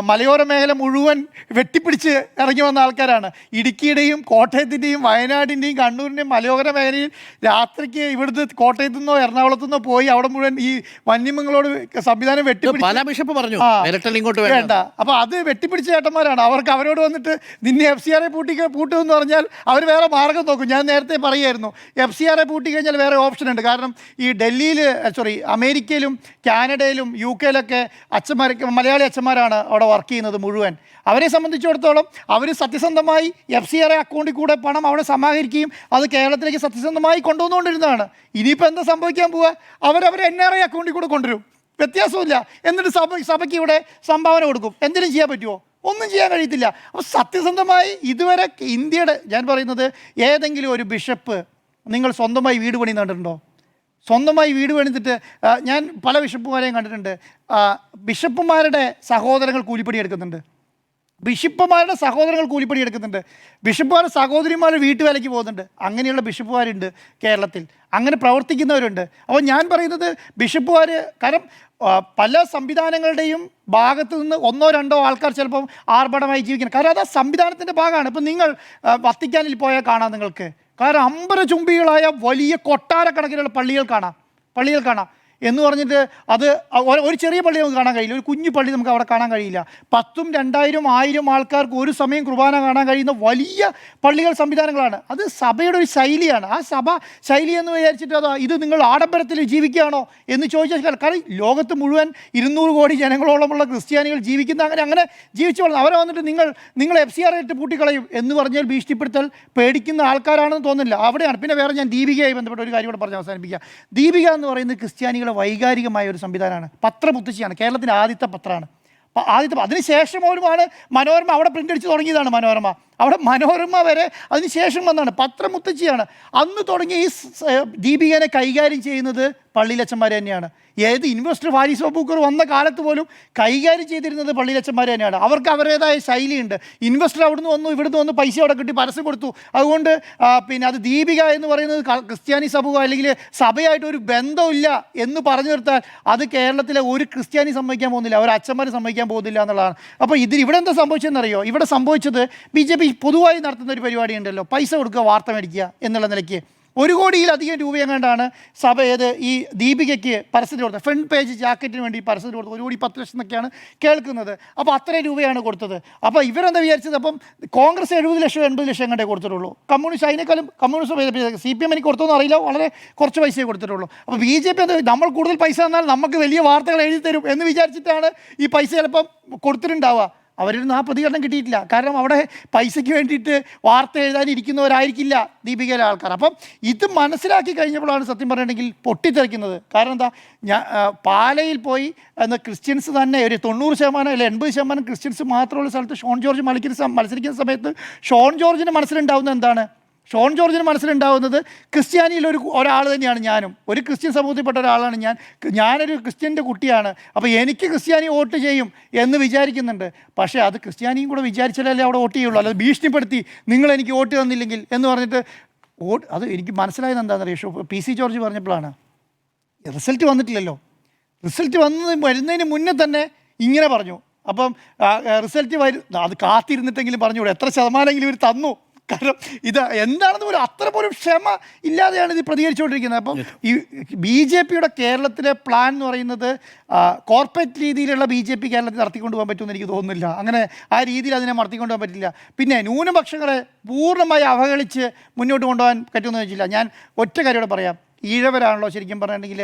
മലയോര മേഖല മുഴുവൻ വെട്ടിപ്പിടിച്ച് ഇറങ്ങി വന്ന ആൾക്കാരാണ്. ഇടുക്കിയുടെയും കോട്ടയത്തിൻ്റെയും വയനാടിൻ്റെയും കണ്ണൂരിൻ്റെയും മലയോര മേഖലയിൽ രാത്രിക്ക് ഇവിടുത്തെ കോട്ടയത്തു നിന്നോ എറണാകുളത്തു നിന്നോ പോയി അവിടെ മുഴുവൻ ഈ വന്യമൃഗങ്ങളോട് സംവിധാനം വേണ്ട. അപ്പോൾ അത് വെട്ടിപ്പിടിച്ച ചേട്ടന്മാരാണ്. അവരോട് വന്നിട്ട് നിന്നെ FCRA പൂട്ടുമെന്ന് പറഞ്ഞാൽ അവർ വേറെ മാർഗം നോക്കും. ഞാൻ നേരത്തെ പറയായിരുന്നു, FCRA പൂട്ടിക്കഴിഞ്ഞാൽ വേറെ ഓപ്ഷൻ ഉണ്ട്. കാരണം ഈ അമേരിക്കയിലും കാനഡയിലും UK മലയാളി അച്ഛന്മാരാണ് അവിടെ വർക്ക് ചെയ്യുന്നത് മുഴുവൻ. അവരെ സംബന്ധിച്ചിടത്തോളം അവർ സത്യസന്ധമായി FCRA അക്കൗണ്ടിൽ കൂടെ പണം അവിടെ സമാഹരിക്കുകയും അത് കേരളത്തിലേക്ക് സത്യസന്ധമായി കൊണ്ടുവന്നുകൊണ്ടിരുന്നതാണ്. ഇനിയിപ്പോൾ എന്താ സംഭവിക്കാൻ പോവുക? അവരവരെ NRI അക്കൗണ്ടിൽ കൂടെ കൊണ്ടുവരും, വ്യത്യാസമില്ല. എന്നിട്ട് സഭയ്ക്ക് ഇവിടെ സംഭാവന കൊടുക്കും. എന്തിനും ചെയ്യാൻ പറ്റുമോ? ഒന്നും ചെയ്യാൻ കഴിയത്തില്ല. അപ്പോൾ സത്യസന്ധമായി ഇതുവരെ ഇന്ത്യയുടെ, ഞാൻ പറയുന്നത്, ഏതെങ്കിലും ഒരു ബിഷപ്പ് നിങ്ങൾ സ്വന്തമായി വീട് പണി കണ്ടിട്ടുണ്ടോ? സ്വന്തമായി വീട് പണിതിട്ട് ഞാൻ പല ബിഷപ്പുമാരെയും കണ്ടിട്ടുണ്ട്. ബിഷപ്പുമാരുടെ സഹോദരങ്ങൾ കൂലിപ്പണി എടുക്കുന്നുണ്ട്. ബിഷപ്പുമാരുടെ സഹോദരിമാർ വീട്ടുവേലയ്ക്ക് പോകുന്നുണ്ട്. അങ്ങനെയുള്ള ബിഷപ്പുമാരുണ്ട് കേരളത്തിൽ, അങ്ങനെ പ്രവർത്തിക്കുന്നവരുണ്ട്. അപ്പോൾ ഞാൻ പറയുന്നത് ബിഷപ്പുമാർ, കാരണം പല സംവിധാനങ്ങളുടെയും ഭാഗത്ത് നിന്ന് 1-2 ആൾക്കാർ ചിലപ്പം ആർഭാടമായി ജീവിക്കണം. കാരണം അത് ആ സംവിധാനത്തിൻ്റെ ഭാഗമാണ്. ഇപ്പം നിങ്ങൾ വത്തിക്കാനിൽ പോയാൽ കാണാം നിങ്ങൾക്ക്. കാരണം അമ്പരചുംബികളായ വലിയ കൊട്ടാരക്കണക്കിനുള്ള പള്ളികൾ കാണാം. എന്ന് പറഞ്ഞിട്ട് അത് ഒരു ചെറിയ പള്ളി നമുക്ക് കാണാൻ കഴിയില്ല, ഒരു കുഞ്ഞു പള്ളി നമുക്ക് അവിടെ കാണാൻ കഴിയില്ല. 10,000, 2,000, 1,000 ആൾക്കാർക്ക് ഒരു സമയം കുർബാന കാണാൻ കഴിയുന്ന വലിയ പള്ളികൾ സംവിധാനങ്ങളാണ്. അത് സഭയുടെ ഒരു ശൈലിയാണ്. ആ സഭ ശൈലി എന്ന് വിചാരിച്ചിട്ട് ഇത് നിങ്ങൾ ആഡംബരത്തിൽ ജീവിക്കുകയാണോ എന്ന് ചോദിച്ചാൽ, കാരണം ലോകത്ത് മുഴുവൻ 200 കോടി ജനങ്ങളോളമുള്ള ക്രിസ്ത്യാനികൾ ജീവിക്കുന്ന അങ്ങനെ ജീവിച്ചു വളർന്നു. അവരെ വന്നിട്ട് നിങ്ങൾ FCR ഇട്ട് പൂട്ടിക്കളയും എന്ന് പറഞ്ഞാൽ ഭീഷണിപ്പെടുത്തൽ പേടിക്കുന്ന ആൾക്കാരാണെന്ന് തോന്നുന്നില്ല. അവിടെയാണ്. പിന്നെ വേറെ ഞാൻ ദീപികയായി ബന്ധപ്പെട്ട ഒരു കാര്യം കൂടെ പറഞ്ഞ് അവസാനിപ്പിക്കുക. ദീപിക എന്ന് പറയുന്നത് ക്രിസ്ത്യാനികളെ വൈകാരികമായ ഒരു സംവിധാനമാണ്. പത്രമുത്തശ്ശിയാണ്. കേരളത്തിൻ്റെ ആദ്യത്തെ പത്രമാണ്. അതിനുശേഷം പോലുമാണ് മനോരമ, അവിടെ പ്രിൻ്റ് അടിച്ച് തുടങ്ങിയതാണ് മനോരമ. അവിടെ മനോരമ വരെ അതിനുശേഷം വന്നാണ്. പത്രമുത്തശ്ശിയാണ്. അന്ന് തുടങ്ങിയ ഈ ദീപികനെ കൈകാര്യം ചെയ്യുന്നത് പള്ളിയിലച്ചന്മാർ തന്നെയാണ്. ഏത് ഇൻവെസ്റ്റർ ഫാരിസ് ബൂക്കർ വന്ന കാലത്ത് പോലും കൈകാര്യം ചെയ്തിരുന്നത് പള്ളിയിലച്ചന്മാർ തന്നെയാണ്. അവർക്ക് അവരുടേതായ ശൈലിയുണ്ട്. ഇൻവെസ്റ്റർ അവിടുന്ന് വന്നു, ഇവിടുന്ന് വന്ന് പൈസ അവിടെ കിട്ടി പരസ്യം കൊടുത്തു. അതുകൊണ്ട് പിന്നെ അത് ദീപിക എന്ന് പറയുന്നത് ക്രിസ്ത്യാനി സമൂഹം അല്ലെങ്കിൽ സഭയായിട്ട് ഒരു ബന്ധമില്ല എന്ന് പറഞ്ഞു നിർത്താൻ അത് കേരളത്തിലെ ഒരു ക്രിസ്ത്യാനി സമ്മതിക്കാൻ പോകുന്നില്ല, ഒരു അച്ഛന്മാർ സമ്മതിക്കാൻ പോകുന്നില്ല എന്നുള്ളതാണ്. അപ്പോൾ ഇവിടെ എന്താ സംഭവിച്ചതെന്നറിയോ? ഇവിടെ സംഭവിച്ചത് BJP പൊതുവായി നടത്തുന്ന ഒരു പരിപാടി ഉണ്ടല്ലോ, പൈസ കൊടുക്കുക, വാർത്ത മേടിക്കുക എന്നുള്ള നിലയ്ക്ക് 1 കോടിയിലധികം രൂപയെങ്ങാണ്ടാണ് സഭ ഈ ദീപികയ്ക്ക് പരസ്യത്തിന് കൊടുത്തത്. ഫ്രണ്ട് പേജ് ജാക്കറ്റിന് വേണ്ടി പരസ്യത്തിന് കൊടുത്തത് 1,10,00,000 എന്നൊക്കെയാണ് കേൾക്കുന്നത്. അപ്പോൾ അത്രയും രൂപയാണ് കൊടുത്തത്. അപ്പോൾ ഇവരെന്താ വിചാരിച്ചത്? അപ്പം കോൺഗ്രസ് 70 ലക്ഷം 80 ലക്ഷം കണ്ടേ കൊടുത്തിട്ടുള്ളൂ. കമ്മ്യൂണിസ്റ്റ് അതിനേക്കാളും CPM എനിക്ക് കൊടുത്തോന്നും അറിയില്ല, വളരെ കുറച്ച് പൈസയെ കൊടുത്തിട്ടുള്ളൂ. അപ്പോൾ BJP എന്താ, നമ്മൾ കൂടുതൽ പൈസ തന്നാൽ നമുക്ക് വലിയ വാർത്തകൾ എഴുതി തരും എന്ന് വിചാരിച്ചിട്ടാണ് ഈ പൈസ ചിലപ്പം കൊടുത്തിട്ടുണ്ടാവുക. അവരൊന്നും ആ പ്രതികരണം കിട്ടിയിട്ടില്ല. കാരണം അവിടെ പൈസയ്ക്ക് വേണ്ടിയിട്ട് വാർത്ത എഴുതാനിരിക്കുന്നവരായിരിക്കില്ല ദീപികയിലെ ആൾക്കാർ. അപ്പം ഇത് മനസ്സിലാക്കി കഴിഞ്ഞപ്പോഴാണ് സത്യം പറയുകയാണെങ്കിൽ പൊട്ടിത്തെറിക്കുന്നത്. കാരണം എന്താ, പാലയിൽ പോയി എന്ന ക്രിസ്ത്യൻസ് തന്നെ ഒരു 90% അല്ലെ 80% ക്രിസ്ത്യൻസ് മാത്രമുള്ള സ്ഥലത്ത് ഷോൺ ജോർജ് മത്സരിക്കുന്ന സമയത്ത് ഷോൺ ജോർജിൻ്റെ മനസ്സിലുണ്ടാവുന്നത് എന്താണ്? ഷോൺ ജോർജിന് മനസ്സിലുണ്ടാവുന്നത് ക്രിസ്ത്യാനിയിൽ ഒരാൾ തന്നെയാണ് ഞാനും, ഒരു ക്രിസ്ത്യൻ സമൂഹത്തിൽപ്പെട്ട ഒരാളാണ് ഞാനൊരു ക്രിസ്ത്യൻ്റെ കുട്ടിയാണ്, അപ്പോൾ എനിക്ക് ക്രിസ്ത്യാനി വോട്ട് ചെയ്യും എന്ന് വിചാരിക്കുന്നുണ്ട്. പക്ഷേ അത് ക്രിസ്ത്യാനിയും കൂടെ വിചാരിച്ചാലല്ലേ അവിടെ വോട്ട് ചെയ്യുള്ളൂ. അല്ലാതെ ഭീഷണിപ്പെടുത്തി നിങ്ങൾ എനിക്ക് വോട്ട് തന്നില്ലെങ്കിൽ എന്ന് പറഞ്ഞിട്ട് അത് എനിക്ക് മനസ്സിലായത് എന്താണെന്നറിയോ? PC ജോർജ് പറഞ്ഞപ്പോഴാണ്. റിസൾട്ട് വന്നിട്ടില്ലല്ലോ. റിസൾട്ട് വരുന്നതിന് മുന്നേ തന്നെ ഇങ്ങനെ പറഞ്ഞു. അപ്പം റിസൾട്ട് അത് കാത്തിരുന്നിട്ടെങ്കിലും പറഞ്ഞുകൂടെ, എത്ര ശതമാനമെങ്കിലും ഇവർ തന്നു. കാരണം ഇത് എന്താണെന്ന് പോലും അത്ര പോലും ക്ഷമ ഇല്ലാതെയാണ് ഇത് പ്രതികരിച്ചുകൊണ്ടിരിക്കുന്നത്. അപ്പം ഈ BJPയുടെ കേരളത്തിലെ പ്ലാൻ എന്ന് പറയുന്നത് കോർപ്പറേറ്റ് രീതിയിലുള്ള BJP കേരളത്തിൽ നടത്തിക്കൊണ്ടു പോകാൻ പറ്റുമെന്ന് എനിക്ക് തോന്നുന്നില്ല. അങ്ങനെ ആ രീതിയിൽ അതിനെ നടത്തിക്കൊണ്ടു പോകാൻ പറ്റില്ല. പിന്നെ ന്യൂനപക്ഷങ്ങളെ പൂർണ്ണമായി അവഹേളിച്ച് മുന്നോട്ട് കൊണ്ടുപോകാൻ പറ്റുമെന്ന് വെച്ചില്ല. ഞാൻ ഒറ്റ കാര്യത്തോടെ പറയാം. ഈഴവരാണല്ലോ ശരിക്കും പറഞ്ഞിട്ടുണ്ടെങ്കിൽ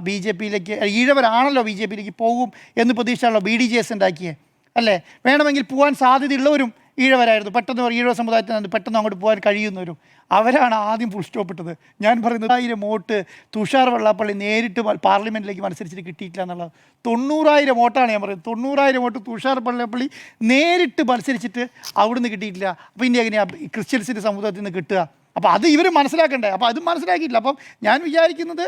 BJPയിലേക്ക്, ഈഴവരാണല്ലോ BJPയിലേക്ക് പോകും എന്ന് പ്രതീക്ഷയാണല്ലോ BDJS ഉണ്ടാക്കിയത് അല്ലേ? വേണമെങ്കിൽ പോകാൻ സാധ്യതയുള്ളവരും ഈഴവരായിരുന്നു. പെട്ടെന്ന് ഈഴവ സമുദായത്തിന് പെട്ടെന്ന് അങ്ങോട്ട് പോകാൻ കഴിയുന്നവരും അവരാണ് ആദ്യം ഫുൾ സ്റ്റോപ്പ് ഇട്ടത്. ഞാൻ പറയുന്നത് 1000 വോട്ട് തുഷാർ വെള്ളാപ്പള്ളി നേരിട്ട് പാർലമെൻറ്റിലേക്ക് മത്സരിച്ചിട്ട് കിട്ടിയിട്ടില്ല എന്നുള്ളത്. 90,000 വോട്ടാണ് ഞാൻ പറയുന്നത്. 90,000 വോട്ട് തുഷാർ വെള്ളാപ്പള്ളി നേരിട്ട് മത്സരിച്ചിട്ട് അവിടുന്ന് കിട്ടിയിട്ടില്ല. അപ്പോൾ ഇനി എങ്ങനെയാണ് ക്രിസ്ത്യൻസിൻ്റെ സമൂഹത്തിൽ നിന്ന് കിട്ടുക? അപ്പോൾ അത് ഇവർ മനസ്സിലാക്കണ്ടേ? അപ്പോൾ അത് മനസ്സിലാക്കിയിട്ടില്ല. അപ്പം ഞാൻ വിചാരിക്കുന്നത്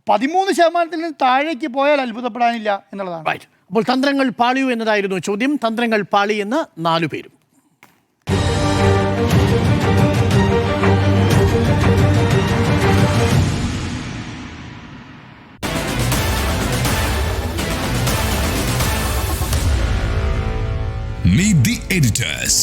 13% നിന്ന് താഴേക്ക് പോയാൽ അത്ഭുതപ്പെടാനില്ല എന്നുള്ളതാണ്. അപ്പോൾ തന്ത്രങ്ങൾ പാളിയു എന്നതായിരുന്നു ചോദ്യം. തന്ത്രങ്ങൾ പാളി എന്ന് 4 പേരും. Meet the editors.